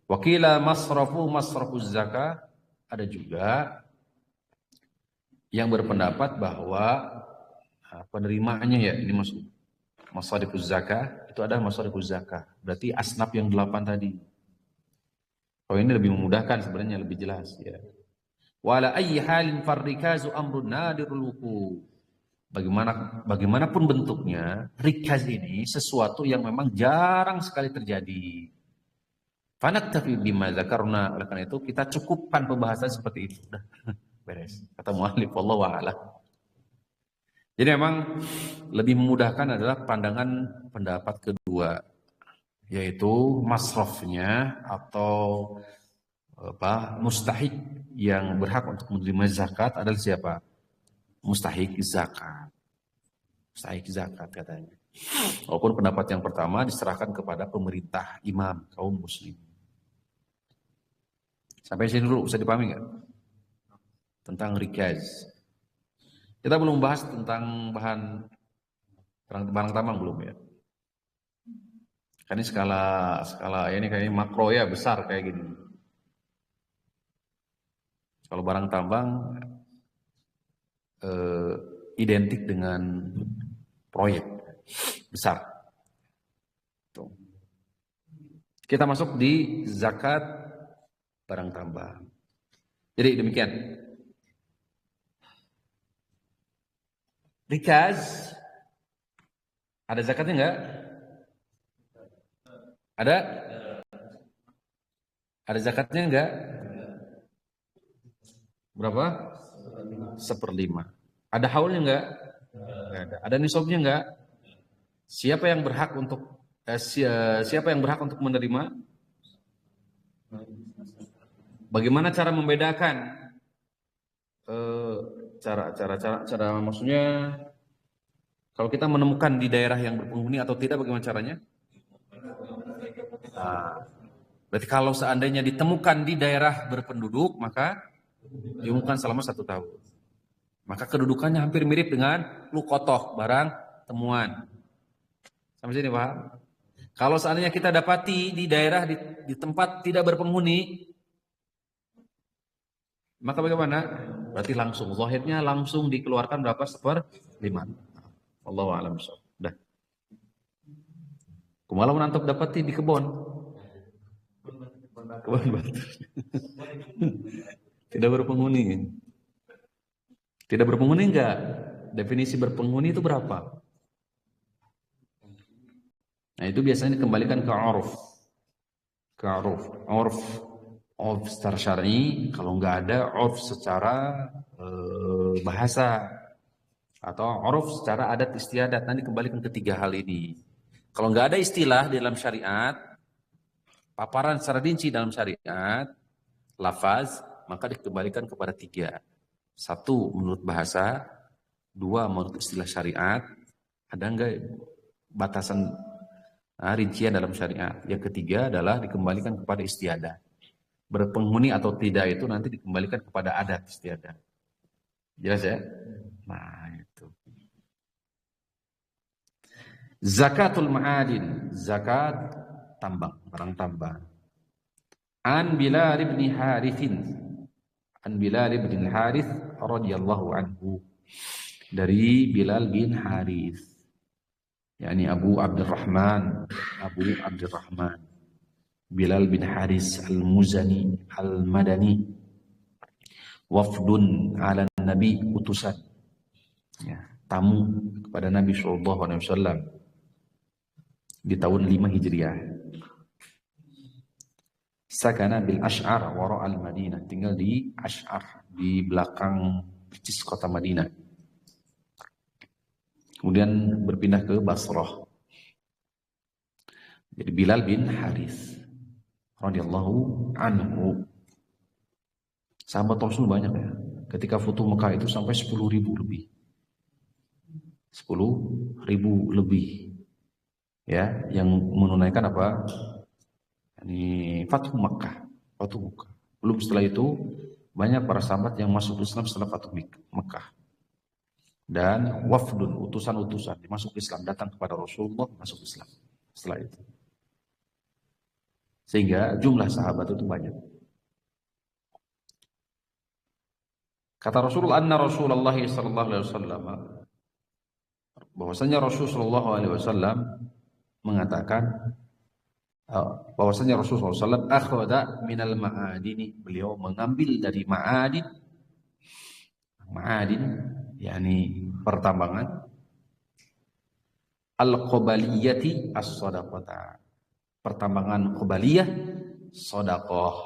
Wakila masrafuz zakah. Ada juga yang berpendapat bahwa penerimanya ya, ini maksud masarifuz zakah, itu adalah masarifuz zakah. Berarti asnaf yang 8 tadi. Kalau ini lebih memudahkan sebenarnya, lebih jelas ya. Wala ayyi halin farrikazu amrun nadirul wuqu. Bagaimanapun bentuknya, rikaz ini sesuatu yang memang jarang sekali terjadi. Fanaktafi bima dzakarna, oleh karena itu kita cukupkan pembahasan seperti itu. Udah beres. Kata muallif wallahu a'lam. Jadi memang lebih memudahkan adalah pendapat kedua, yaitu masrafnya atau mustahik yang berhak untuk menerima zakat adalah siapa? Mustahik zakat. Mustahik zakat katanya. Walaupun pendapat yang pertama diserahkan kepada pemerintah, imam, kaum muslim. Sampai sini dulu, bisa dipahami nggak? Tentang rikaz. Kita belum bahas tentang bahan barang tambang belum ya? Kan ini skala ini kayaknya makro ya, besar kayak gini. Kalau barang tambang identik dengan proyek besar. Kita masuk di zakat barang tambang. Jadi demikian. Rikaz ada zakatnya enggak? Ada? Ada zakatnya enggak? Berapa? 1/5. Ada haulnya enggak? Enggak ada. Ada nisabnya enggak? Siapa yang berhak untuk menerima? Bagaimana cara membedakan? Cara maksudnya kalau kita menemukan di daerah yang berpenghuni atau tidak, bagaimana caranya? Berarti kalau seandainya ditemukan di daerah berpenduduk, maka diumumkan selama 1 tahun. Maka kedudukannya hampir mirip dengan lukotoh, barang temuan. Sampai sini Pak. Kalau seandainya kita dapati di daerah di tempat tidak berpenghuni, maka bagaimana? Berarti langsung, zahirnya langsung dikeluarkan berapa? 1/5. Allahu a'lam bishawab. Dah. Kumaha menantap dapati di kebun. Kebun batu. Tidak berpenghuni. Tidak berpenghuni enggak? Definisi berpenghuni itu berapa? Nah, itu biasanya dikembalikan ke uruf. Ke uruf. Uruf secara syar'i, kalau enggak ada uruf secara bahasa atau uruf secara adat istiadat, nanti kembalikan ke 3 hal ini. Kalau enggak ada istilah di dalam syariat, paparan secara rinci dalam syariat, lafaz, maka dikembalikan kepada 3. 1 menurut bahasa, 2 menurut istilah syariat. Ada enggak batasan rincian dalam syariat? Yang ketiga adalah dikembalikan kepada istiadah. Berpenghuni atau tidak itu nanti dikembalikan kepada adat istiadat. Jelas ya? Nah, itu. Zakatul ma'adin, zakat tambang, barang tambang. An Bilal bin Harithin, An Bilal bin Harith radhiyallahu anhu, dari Bilal bin Harith, yakni Abu Abdurrahman Bilal bin Haris al-Muzani al-Madani, wafdun ala Nabi, utusan, ya, tamu kepada Nabi SAW di tahun 5 Hijriah. Sakana bil Ash'ar wara al-Madinah, tinggal di Ash'ar, di belakang percis kota Madinah. Kemudian berpindah ke Basrah. Jadi Bilal bin Harith radhiyallahu anhu. Sahabat Rasul banyak ya. Ketika Futuh Mekah itu sampai 10.000 lebih. 10.000 lebih. Ya, yang menunaikan apa? Ini Fathu Mekah. Belum setelah itu banyak para sahabat yang masuk Islam setelah Fathu Mekah. Dan wafdun, utusan-utusan masuk Islam, datang kepada Rasulullah, masuk Islam setelah itu. Sehingga jumlah sahabat itu banyak. Kata Rasulullah, anna Rasulullah sallallahu alaihi wasallam, bahwasanya Rasulullah sallallahu alaihi wasallam mengatakan, bahwasanya Rasulullah SAW akhada minal ma'adini, beliau mengambil dari ma'adin, yakni pertambangan, al-qabaliyati as-sadaqata, pertambangan qabaliyah, sedekah.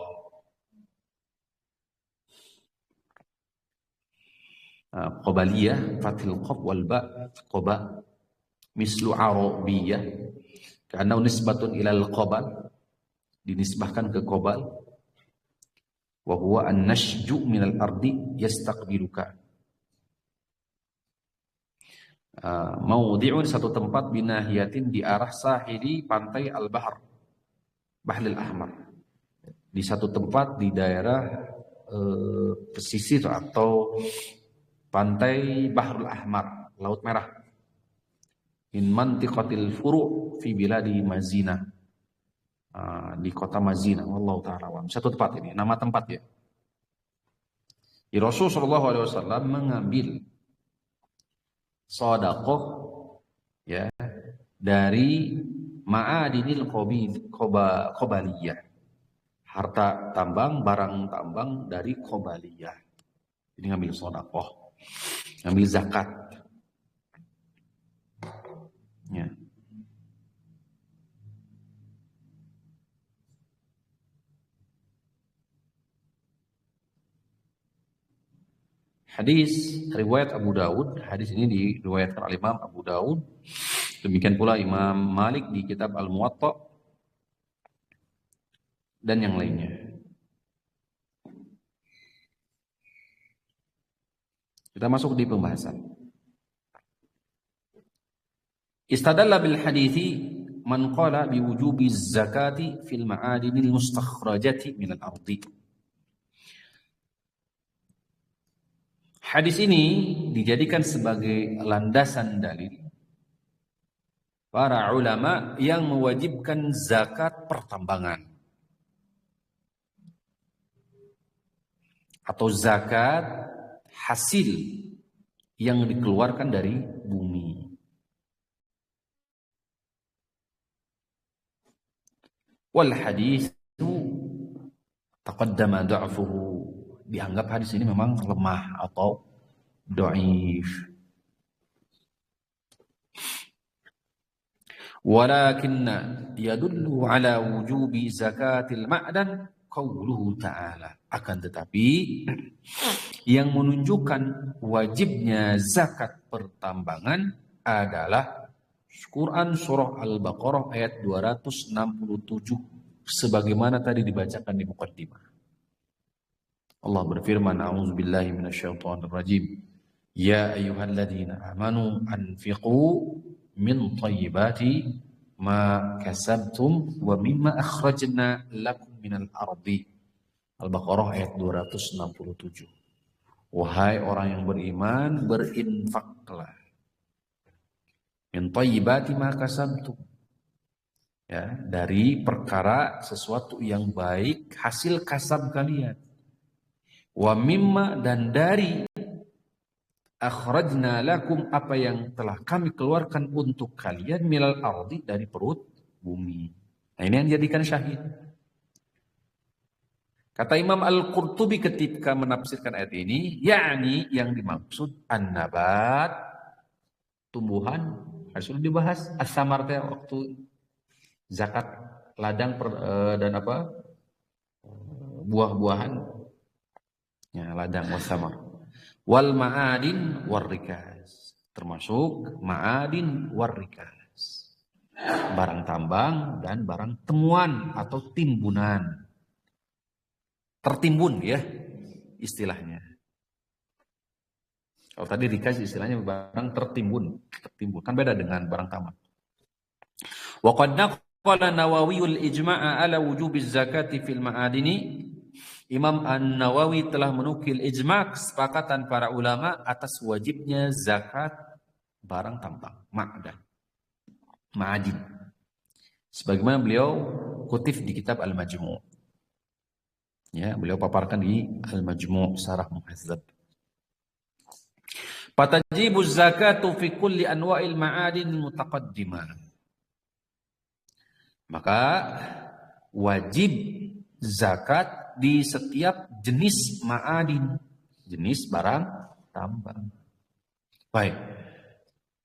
Qabaliyah fathil qaf wal ba, qaba, mislu arabiyah, karena nisbatun ilal qabal, dinisbahkan ke qabal, wa huwa an-nashju minal ardi yastaqbiluka, maudi'un, satu tempat, binahiyatin, di arah sahili, pantai al-bahr, Bahril Ahmar, di satu tempat di daerah pesisir atau pantai Bahrul Ahmar, Laut Merah. In mantiqatil furu' fi biladi Mazina, di kota Mazina, wallahu ta'ala alam. Satu tempat ini, nama tempat ya. Rasul sallallahu alaihi wasallam mengambil sedekah ya dari ma'adinil qabaliyah, harta tambang, barang tambang dari qabaliyah. Ini ngambil sedekah, ngambil zakat. Ya. Hadis riwayat Abu Dawud, hadis ini diriwayatkan oleh Imam Abu Dawud, demikian pula Imam Malik di kitab Al-Muwatta dan yang lainnya. Kita masuk di pembahasan. Istadalla bil hadithi man qala bi wujubi zakati fil ma'adinil mustakhrajati minal ardi. Hadis ini dijadikan sebagai landasan dalil para ulama yang mewajibkan zakat pertambangan atau zakat hasil yang dikeluarkan dari bumi. Wal haditsu taqaddama da'fuhu, dianggap hadis ini memang lemah atau dhaif. Walakinna yadullu ala wujubi zakatil ma'dan qauluhu ta'ala, akan tetapi yang menunjukkan wajibnya zakat pertambangan adalah Quran surah Al-Baqarah ayat 267 sebagaimana tadi dibacakan di muqaddimah. Allah berfirman, a'udzubillahi minasyaitonirrajim. Ya ayyuhalladzina amanu anfiqu min thayyibati ma kasabtum wa mimma akhrajna lakum minal ardi. Al-Baqarah ayat 267. Wahai orang yang beriman, berinfaklah min thayyibati ma kasabtum, ya, dari perkara sesuatu yang baik hasil kasab kalian. Wa mimma, dan dari akhrajna lakum, apa yang telah kami keluarkan untuk kalian, milal ardi, dari perut bumi. Nah, ini yang dijadikan syahid. Kata Imam Al-Qurtubi ketika menafsirkan ayat ini, yakni yang dimaksud an-nabat, tumbuhan, harus dibahas as-samar waktu zakat ladang dan apa? Buah-buahan. Ya, ladang was-samar. Wal ma'adin warrikas, termasuk ma'adin warrikas, barang tambang dan barang temuan atau timbunan, tertimbun ya istilahnya. Kalau tadi rikas istilahnya barang tertimbun kan beda dengan barang tambang. Wa qad naqala Nawawiyul ijma'a ala wujubiz zakati fil ma'adini. Imam An-Nawawi telah menukil ijma' kesepakatan para ulama atas wajibnya zakat barang tambang, ma'adin. Sebagaimana beliau kutip di kitab Al-Majmu'. Ya, beliau paparkan di Al-Majmu' Syarah Muhazzab. Fatajibu zakatu fi kulli anwa'il ma'adin mutaqaddimah. Maka wajib zakat di setiap jenis ma'adin, jenis barang tambang. Baik.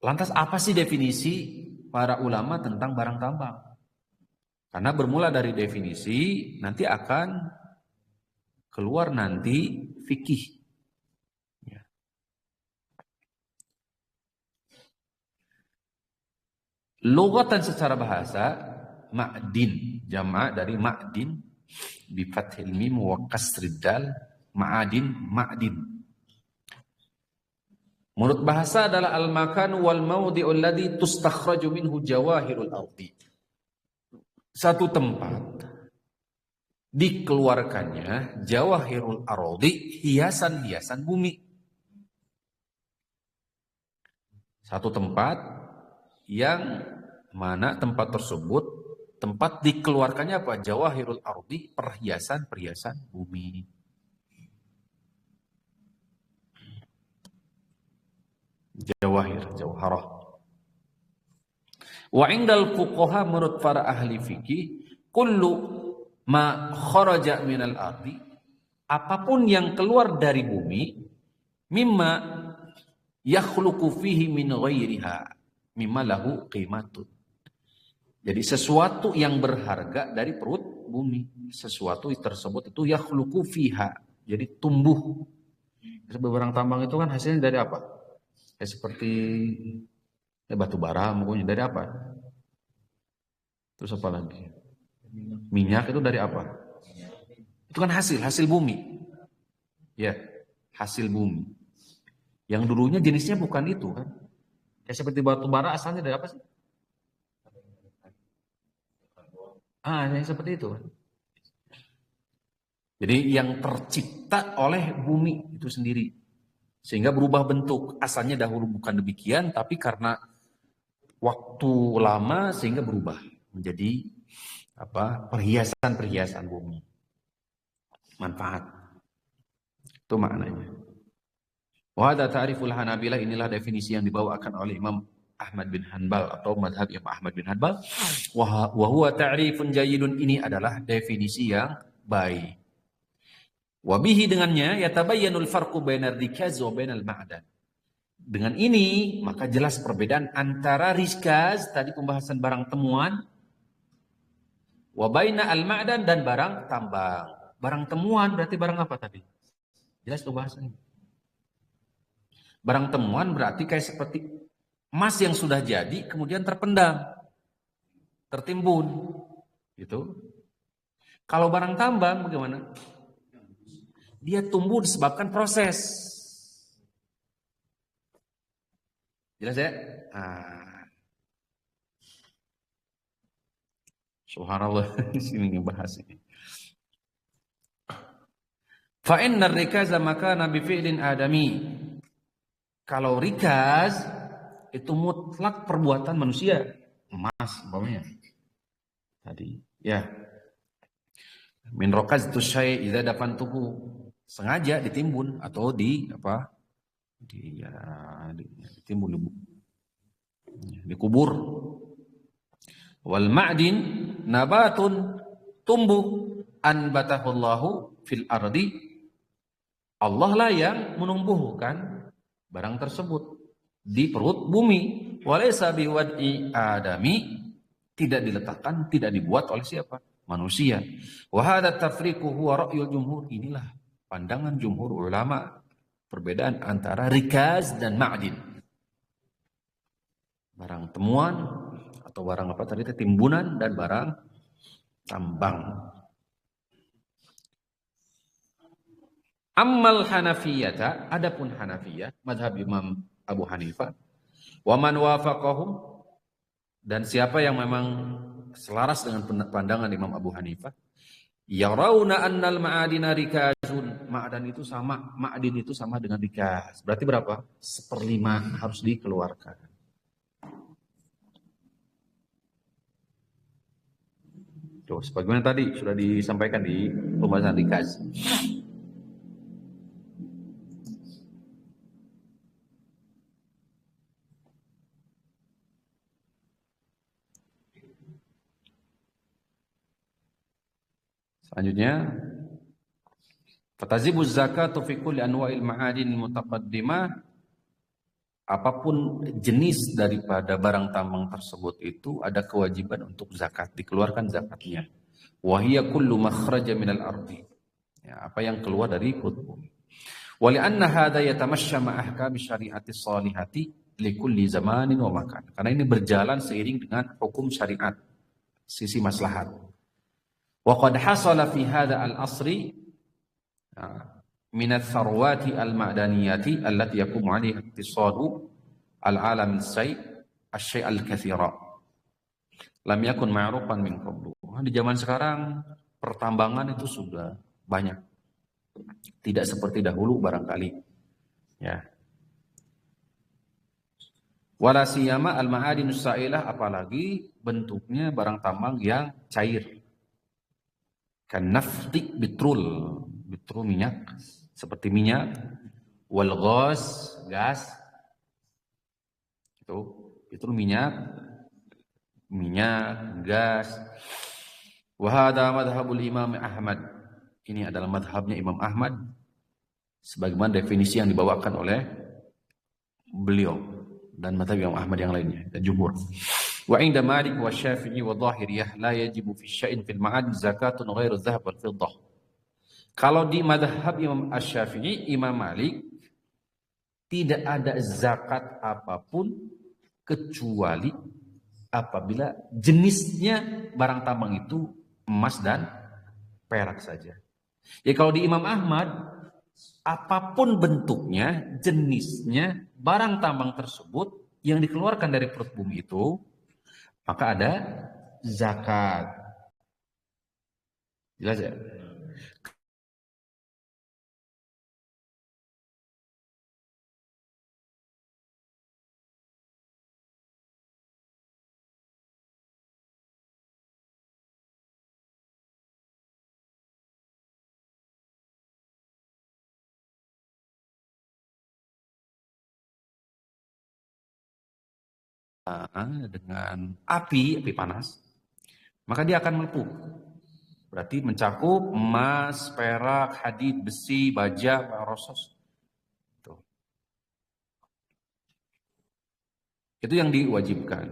Lantas apa sih definisi para ulama tentang barang tambang? Karena bermula dari definisi nanti akan keluar nanti fikih. Ya. Lugatan secara bahasa, ma'din, jamak dari ma'din bi fathil mim wa kasrid dal, ma'adin, ma'din. Menurut bahasa adalah al-makan wal mawdi'ul ladzi tustakhraju minhu jawahirul ardi. Satu tempat dikeluarkannya jawahirul ardi, hiasan-hiasan bumi. Satu tempat yang mana tempat tersebut tempat dikeluarkannya apa? Jawahirul ardi, perhiasan-perhiasan bumi. Jawharah. Wa indal fuqaha, menurut para ahli fikih, kullu ma kharaja minal ardi, apapun yang keluar dari bumi, mimma yakhluqu fihi min ghairiha, mimma lahu qimatun. Jadi sesuatu yang berharga dari perut bumi, sesuatu tersebut itu yakhluqu fiha, jadi tumbuh. Barang tambang itu kan hasilnya dari apa? Ya seperti batu bara, mungkin dari apa? Terus apa lagi? Minyak itu dari apa? Itu kan hasil bumi. Ya, hasil bumi. Yang dulunya jenisnya bukan itu kan? Kayak seperti batu bara, asalnya dari apa sih? Yang seperti itu kan. Jadi yang tercipta oleh bumi itu sendiri, sehingga berubah bentuk. Asalnya dahulu bukan demikian, tapi karena waktu lama sehingga berubah menjadi perhiasan bumi. Manfaat. Itu maknanya. Wa hadza ta'riful Hanabilah, inilah definisi yang dibawakan oleh Imam Ahmad bin Hanbal atau madhab Imam Ahmad bin Hanbal. Wa huwa ta'rifun jayyidun, ini adalah definisi yang baik. Wa bihi, dengannya, yatabayyanul farqu bainar rikaz wa bainal ma'dan. Dengan ini maka jelas perbedaan antara rikaz, tadi pembahasan barang temuan, wa baina al-ma'dan, dan barang tambang. Barang temuan berarti barang apa tadi? Jelas tuh bahasanya. Barang temuan berarti kayak seperti emas yang sudah jadi kemudian terpendam, tertimbun, gitu. Kalau barang tambang bagaimana? Dia tumbuh disebabkan proses. Jelas ya? Subhanallah, sini ngebahas ini. Fa innar rikaza makana bi fi'lin adami. Kalau rikaz itu mutlak perbuatan manusia. Emas umpamanya. Tadi, ya. Min rokaz itu syai' idza dafantuhu. Sengaja ditimbun atau ditimbun, dikubur. Wal ma'din nabatun, tumbuh, anbatahullahu fil ardi, Allah lah yang menumbuhkan barang tersebut di perut bumi. Walaysa biwad'i adami, tidak diletakkan, tidak dibuat oleh siapa? Manusia. Wa hadza tafriqu huwa ra'yul jumhur. Inilah pandangan jumhur ulama, perbedaan antara rikaz dan ma'din. Barang temuan atau barang apa tadi, timbunan, dan barang tambang. Ammal Hanafiyata, adapun Hanafiyah, madhab Imam Abu Hanifah, wa man wafaqahum, dan siapa yang memang selaras dengan pandangan Imam Abu Hanifah, yarawna annal ma'adina rikazun, ma'dan itu sama, ma'din itu sama dengan rikaz. Berarti berapa? 1/5 harus dikeluarkan. Tuh, sebagaimana tadi sudah disampaikan di pembahasan rikaz. Selanjutnya, fatazibu zakatu fi kulli anwa'il ma'adin mutaqaddimah, apapun jenis daripada barang tambang tersebut itu ada kewajiban untuk zakat, dikeluarkan zakatnya. Wa hiya kullu makhraja minal ardi, ya, apa yang keluar dari perut bumi. Wa li'anna hadha yatamashsha ma ahkami syari'ati shalihati li kulli zamanin wa makan. Karena ini berjalan seiring dengan hukum syariat, sisi maslahat. Wa qad hasala fi hadha al-asri min ath-tharwati al-ma'daniyati allati yaqumu 'alaiha iqtisadu al-'alam as-say' asy-syai' al-katsira lam yakun ma'rufan min qablu. Di zaman sekarang pertambangan itu sudah banyak, tidak seperti dahulu barangkali, ya. Wala siyama al-ma'adinus sa'ilah, apalagi bentuknya barang tambang yang cair. Kan nafti, bitrul minyak, seperti minyak, wal ghaz, gas, itu minyak, gas. Wa hadha madhhabul Imam Ahmad, ini adalah madhabnya Imam Ahmad sebagaimana definisi yang dibawakan oleh beliau dan madhab Imam Ahmad yang lainnya dan jumhur. Wa inda Malik wa Syafi'i wa Dhahiriyah la yajibu fi syai'in fil ma'ad zakatun ghairu dhahab wal fiddah. Kalau di madhab Imam Asy-Syafi'i, Imam Malik, tidak ada zakat apapun kecuali apabila jenisnya barang tambang itu emas dan perak saja. Ya, kalau di Imam Ahmad, apapun bentuknya, jenisnya, barang tambang tersebut yang dikeluarkan dari perut bumi itu, maka ada zakat. Jelas ya? Dengan api panas, maka dia akan melepuh. Berarti mencakup emas, perak, hadid, besi, baja, rosos. Itu yang diwajibkan.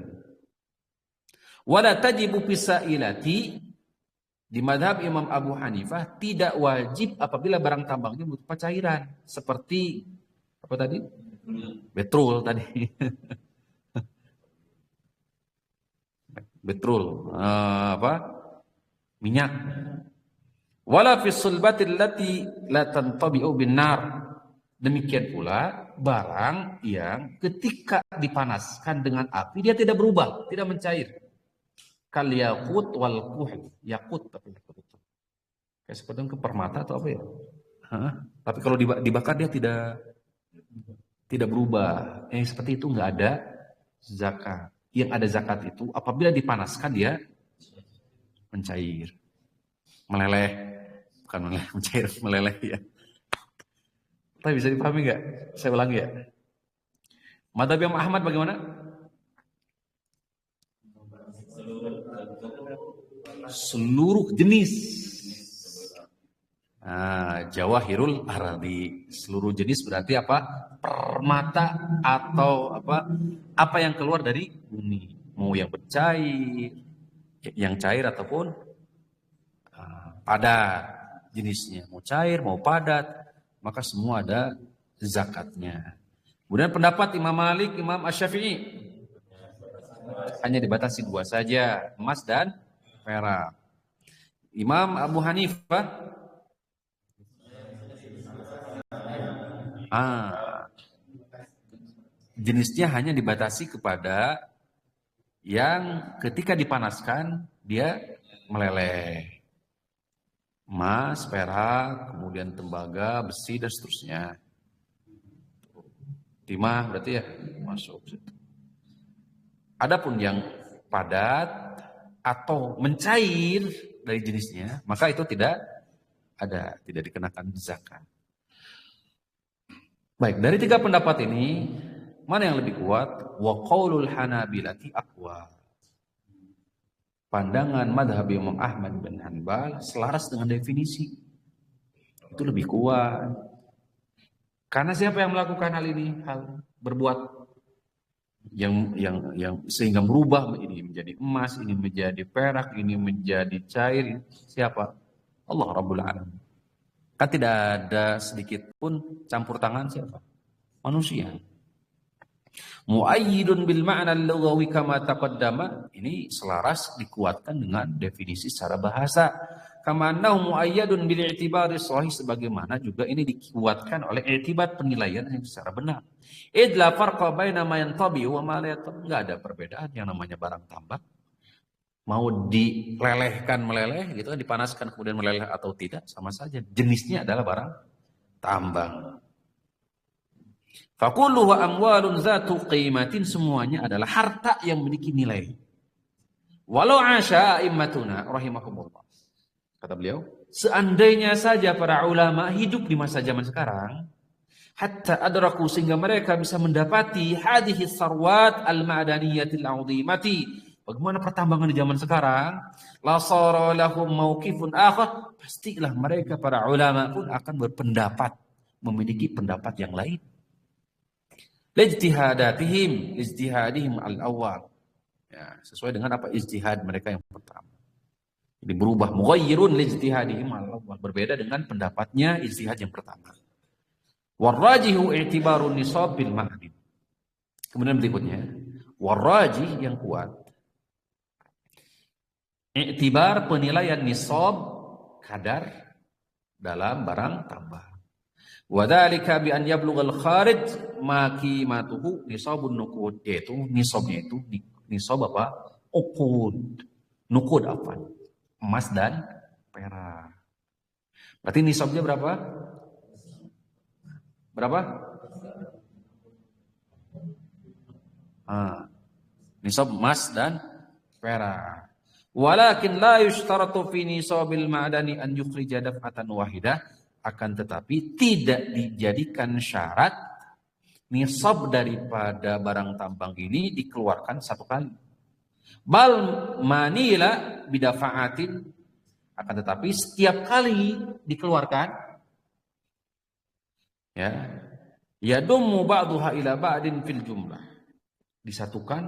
Wala tajibu fisailati, di madhab Imam Abu Hanifah tidak wajib apabila barang tambangnya berupa cairan, seperti apa tadi? Betrol tadi. Betrol, minyak. Wala fi sulbatil lati la tantabi'u binar. Demikian pula barang yang ketika dipanaskan dengan api dia tidak berubah, tidak mencair. Kal yakut wal kuhl. Yakut tapi betul. Kayak seperti itu permata atau apa ya? Tapi kalau dibakar dia tidak berubah. Seperti itu nggak ada zakat. Yang ada zakat itu apabila dipanaskan dia mencair, meleleh, bukan meleleh, mencair, meleleh ya. Tapi bisa dipahami nggak? Saya ulangi ya. Madzhab Imam Ahmad bagaimana? Seluruh jenis. Jawahirul aradi. Seluruh jenis berarti apa? Permata atau apa yang keluar dari bumi. Mau yang bercair, yang cair ataupun padat jenisnya. Mau cair, mau padat. Maka semua ada zakatnya. Kemudian pendapat Imam Malik, Imam Asy-Syafi'i hanya dibatasi 2 saja, emas dan perak. Imam Abu Hanifah jenisnya hanya dibatasi kepada yang ketika dipanaskan dia meleleh. Emas, perak, kemudian tembaga, besi dan seterusnya. Timah berarti ya masuk situ. Adapun yang padat atau mencair dari jenisnya, maka itu tidak dikenakan zakat. Baik, dari 3 pendapat ini mana yang lebih kuat? Wa qaulul Hanabilati aqwa. Pandangan madhab Imam Ahmad bin Hanbal selaras dengan definisi. Itu lebih kuat. Karena siapa yang melakukan hal ini? Hal berbuat yang sehingga merubah ini menjadi emas, ini menjadi perak, ini menjadi cair. Siapa? Allah Rabbul Alamin. Kan tidak ada sedikit pun campur tangan siapa? Manusia. Muayyidun bil ma'na al-lughawi kama taqaddama, ini selaras dikuatkan dengan definisi secara bahasa. Kama annahu muayyadun bil i'tibari sahih, sebagaimana juga ini dikuatkan oleh i'tibar penilaian yang secara benar. Idla farqa baina ma yantabi wa ma la yantabi, enggak ada perbedaan yang namanya barang tambang. Mau dilelehkan meleleh gitu kan, dipanaskan kemudian meleleh atau tidak sama saja, jenisnya adalah barang tambang. Fakullu wa amwalun zatu qimatin, semuanya adalah harta yang memiliki nilai. Walau asya a'immatuna rahimahumullah. Kata beliau, seandainya saja para ulama hidup di masa zaman sekarang, hatta adraku, sehingga mereka bisa mendapati hadhihi sarwat al-ma'daniyatil 'azimati, bagaimana pertambangan di zaman sekarang, la sara lahum mauqifun akhar, pastilah mereka para ulama pun akan berpendapat, memiliki pendapat yang lain. Ijtihadihim al-awwal. Ya, sesuai dengan apa ijtihad mereka yang pertama. Jadi berubah, mughayyirun lijtihadihim al-awwal, berbeda dengan pendapatnya ijtihad yang pertama. Warrajihu i'tibarun nisab bil ma'din. Kemudian berikutnya, warrajih yang kuat, i'tibar penilaian nisab kadar dalam barang tambah. Wadzalika bi an yablughal kharij ma qimatuhu nisabun nuqud, yaitu nisabnya itu nisab apa? Uqud. Nuqud apa? Emas dan perak. Berarti nisabnya berapa? Berapa? Nisab emas dan perak. Walakin la yushtaratu fi nisabil ma'dani an yukhrija daf'atan wahidah, akan tetapi tidak dijadikan syarat nisab daripada barang tambang ini dikeluarkan satu kali. Bal manila bidafa'atin, akan tetapi setiap kali dikeluarkan ya yadummu ba'daha ila ba'din fil jumlah, disatukan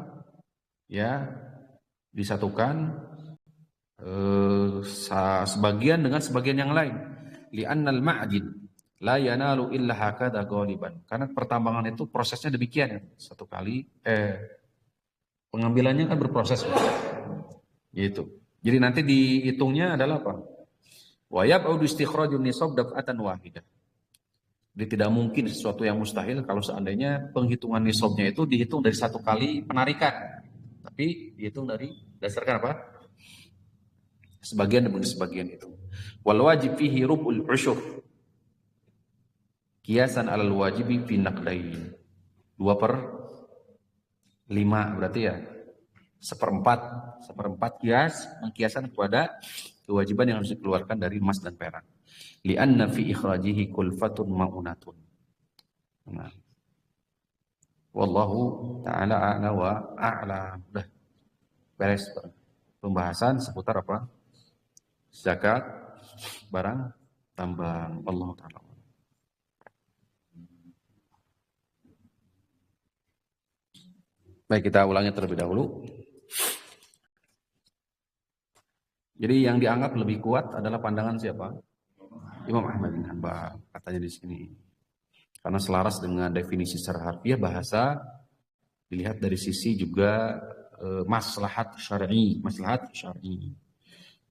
sebagian dengan sebagian yang lain. Li'annal ma'din la yanalu illa hakada ghaliban, karena pertambangan itu prosesnya demikian ya. Satu kali pengambilannya kan berproses gitu. Jadi nanti dihitungnya adalah apa? Wa yab'udu istikhrajun nisab daf'atan wahidah. Jadi tidak mungkin sesuatu yang mustahil kalau seandainya penghitungan nisabnya itu dihitung dari satu kali penarikan. Tapi dihitung dari dasarkan apa? Sebagian demi sebagian itu. Wal wajib fihi rub'ul usyur. Kiasan alal wajibi fi naqdain. 2/5 berarti ya. Seperempat kias mengkiasan kepada kewajiban yang harus dikeluarkan dari emas dan perak. Li'anna fi ikhrajihi kulfatun ma'unatun. Nah. Wallahu ta'ala a'la wa a'la. Udah beres pembahasan seputar apa? Zakat barang tambang. Allah ta'ala. Baik, kita ulangi terlebih dahulu. Jadi yang dianggap lebih kuat adalah pandangan siapa? Imam Ahmad bin Hanbal, katanya di sini. Karena selaras dengan definisi secara harfiah bahasa, dilihat dari sisi juga maslahat syar'i.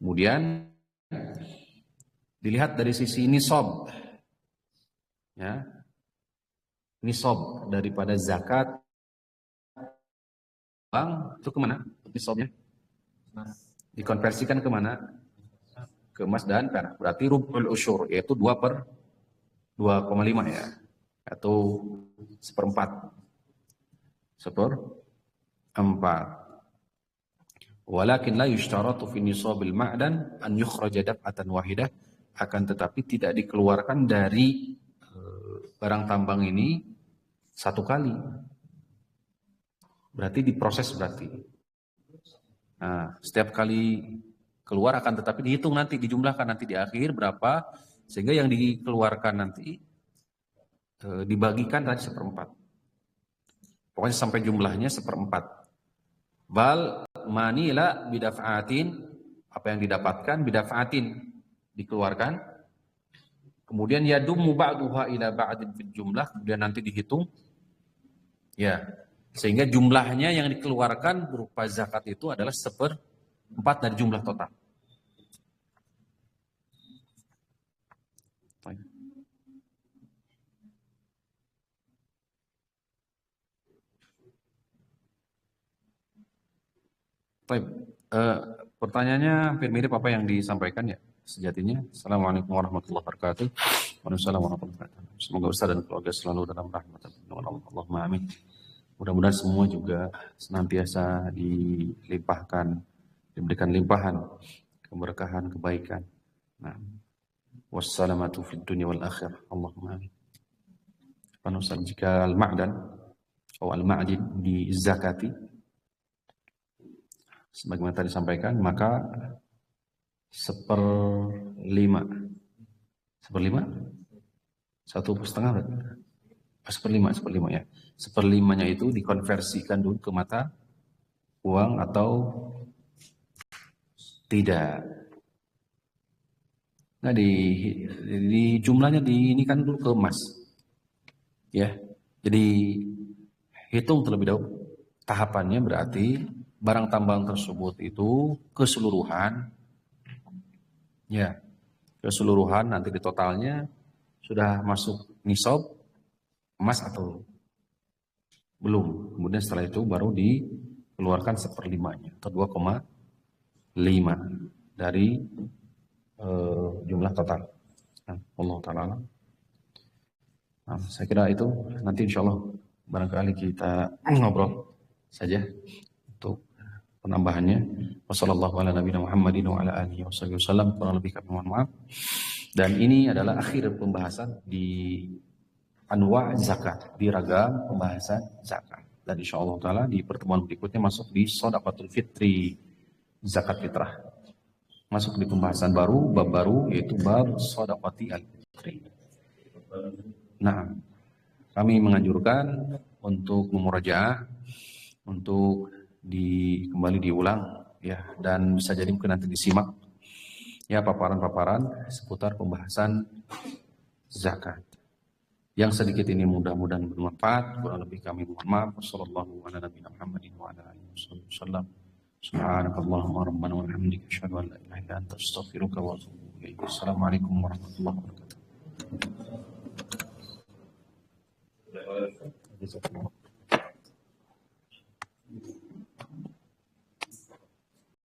Kemudian dilihat dari sisi nisab. Ya. Nisab daripada zakat bang itu kemana? Nisabnya? Dikonversikan kemana? Ke emas dan perak. Berarti rub'ul usyur, yaitu 2/2,5 ya. Atau seperempat. Walakin la yushtaratu fi nisabil ma'dan an yukhraja daf'atan wahidah, akan tetapi tidak dikeluarkan dari barang tambang ini satu kali. Berarti diproses berarti. Nah, setiap kali keluar akan tetapi dihitung nanti, dijumlahkan nanti di akhir berapa, sehingga yang dikeluarkan nanti dibagikan tadi seperempat. Pokoknya sampai jumlahnya seperempat. Bal manila bidaf'atin, apa yang didapatkan bidaf'atin dikeluarkan. Kemudian yadumu ba'duha ila ba'din fil jumlah, kemudian nanti dihitung. Ya, sehingga jumlahnya yang dikeluarkan berupa zakat itu adalah 1/4 dari jumlah total. Baik, pertanyaannya hampir mirip apa yang disampaikan ya sejatinya. Assalamualaikum warahmatullahi wabarakatuh. Waalaikumsalam warahmatullahi wabarakatuh. Semoga Ustaz dan keluarga selalu dalam rahmat Allah. Allahumma amin. Mudah-mudahan semua juga senantiasa dilimpahkan, diberikan limpahan keberkahan, kebaikan. Nah, wassalamatu fid dunya wal akhirah. Allahumma amin. Ustaz, jika al-ma'dan atau al-ma'din di zakati sebagaimana tadi disampaikan, maka 1/5, 1/2, 1/5 ya. 1/5-nya itu dikonversikan dulu ke mata uang atau tidak. Nah, di jumlahnya ini kan dulu ke emas. Ya. Jadi hitung terlebih dahulu. Tahapannya berarti barang tambang tersebut itu keseluruhan nanti di totalnya sudah masuk nisab emas atau belum. Kemudian setelah itu baru dikeluarkan 1/5-nya atau 2,5 dari jumlah total. Allah Ta'ala. Nah, saya kira itu nanti insya Allah barangkali kita ngobrol saja untuk penambahannya. Wassalamualaikum warahmatullahi wabarakatuh. Kurang lebih kami mohon maaf. Dan ini adalah akhir pembahasan di anwa zakat, di ragam pembahasan zakat. Dan insya Allah Ta'ala di pertemuan berikutnya masuk di Shadaqatul Fitri, zakat fitrah. Masuk di pembahasan baru, bab baru, yaitu bab Shadaqati al-Fitri. Nah, kami menganjurkan untuk memurajaah, untuk kembali diulang ya, dan bisa jadi mungkin nanti disimak ya paparan-paparan seputar pembahasan zakat. Yang sedikit ini mudah-mudahan bermanfaat. Kurang lebih kami mohon maaf. Wassallallahu ala nabiyina Muhammadin wa ala alihi wasallam. Subhanakallahumma rabbana wa bihamdika asyhadu an la ilaha illa anta astaghfiruka wa atubu ilaik. ilaihi. Assalamualaikum warahmatullahi wabarakatuh.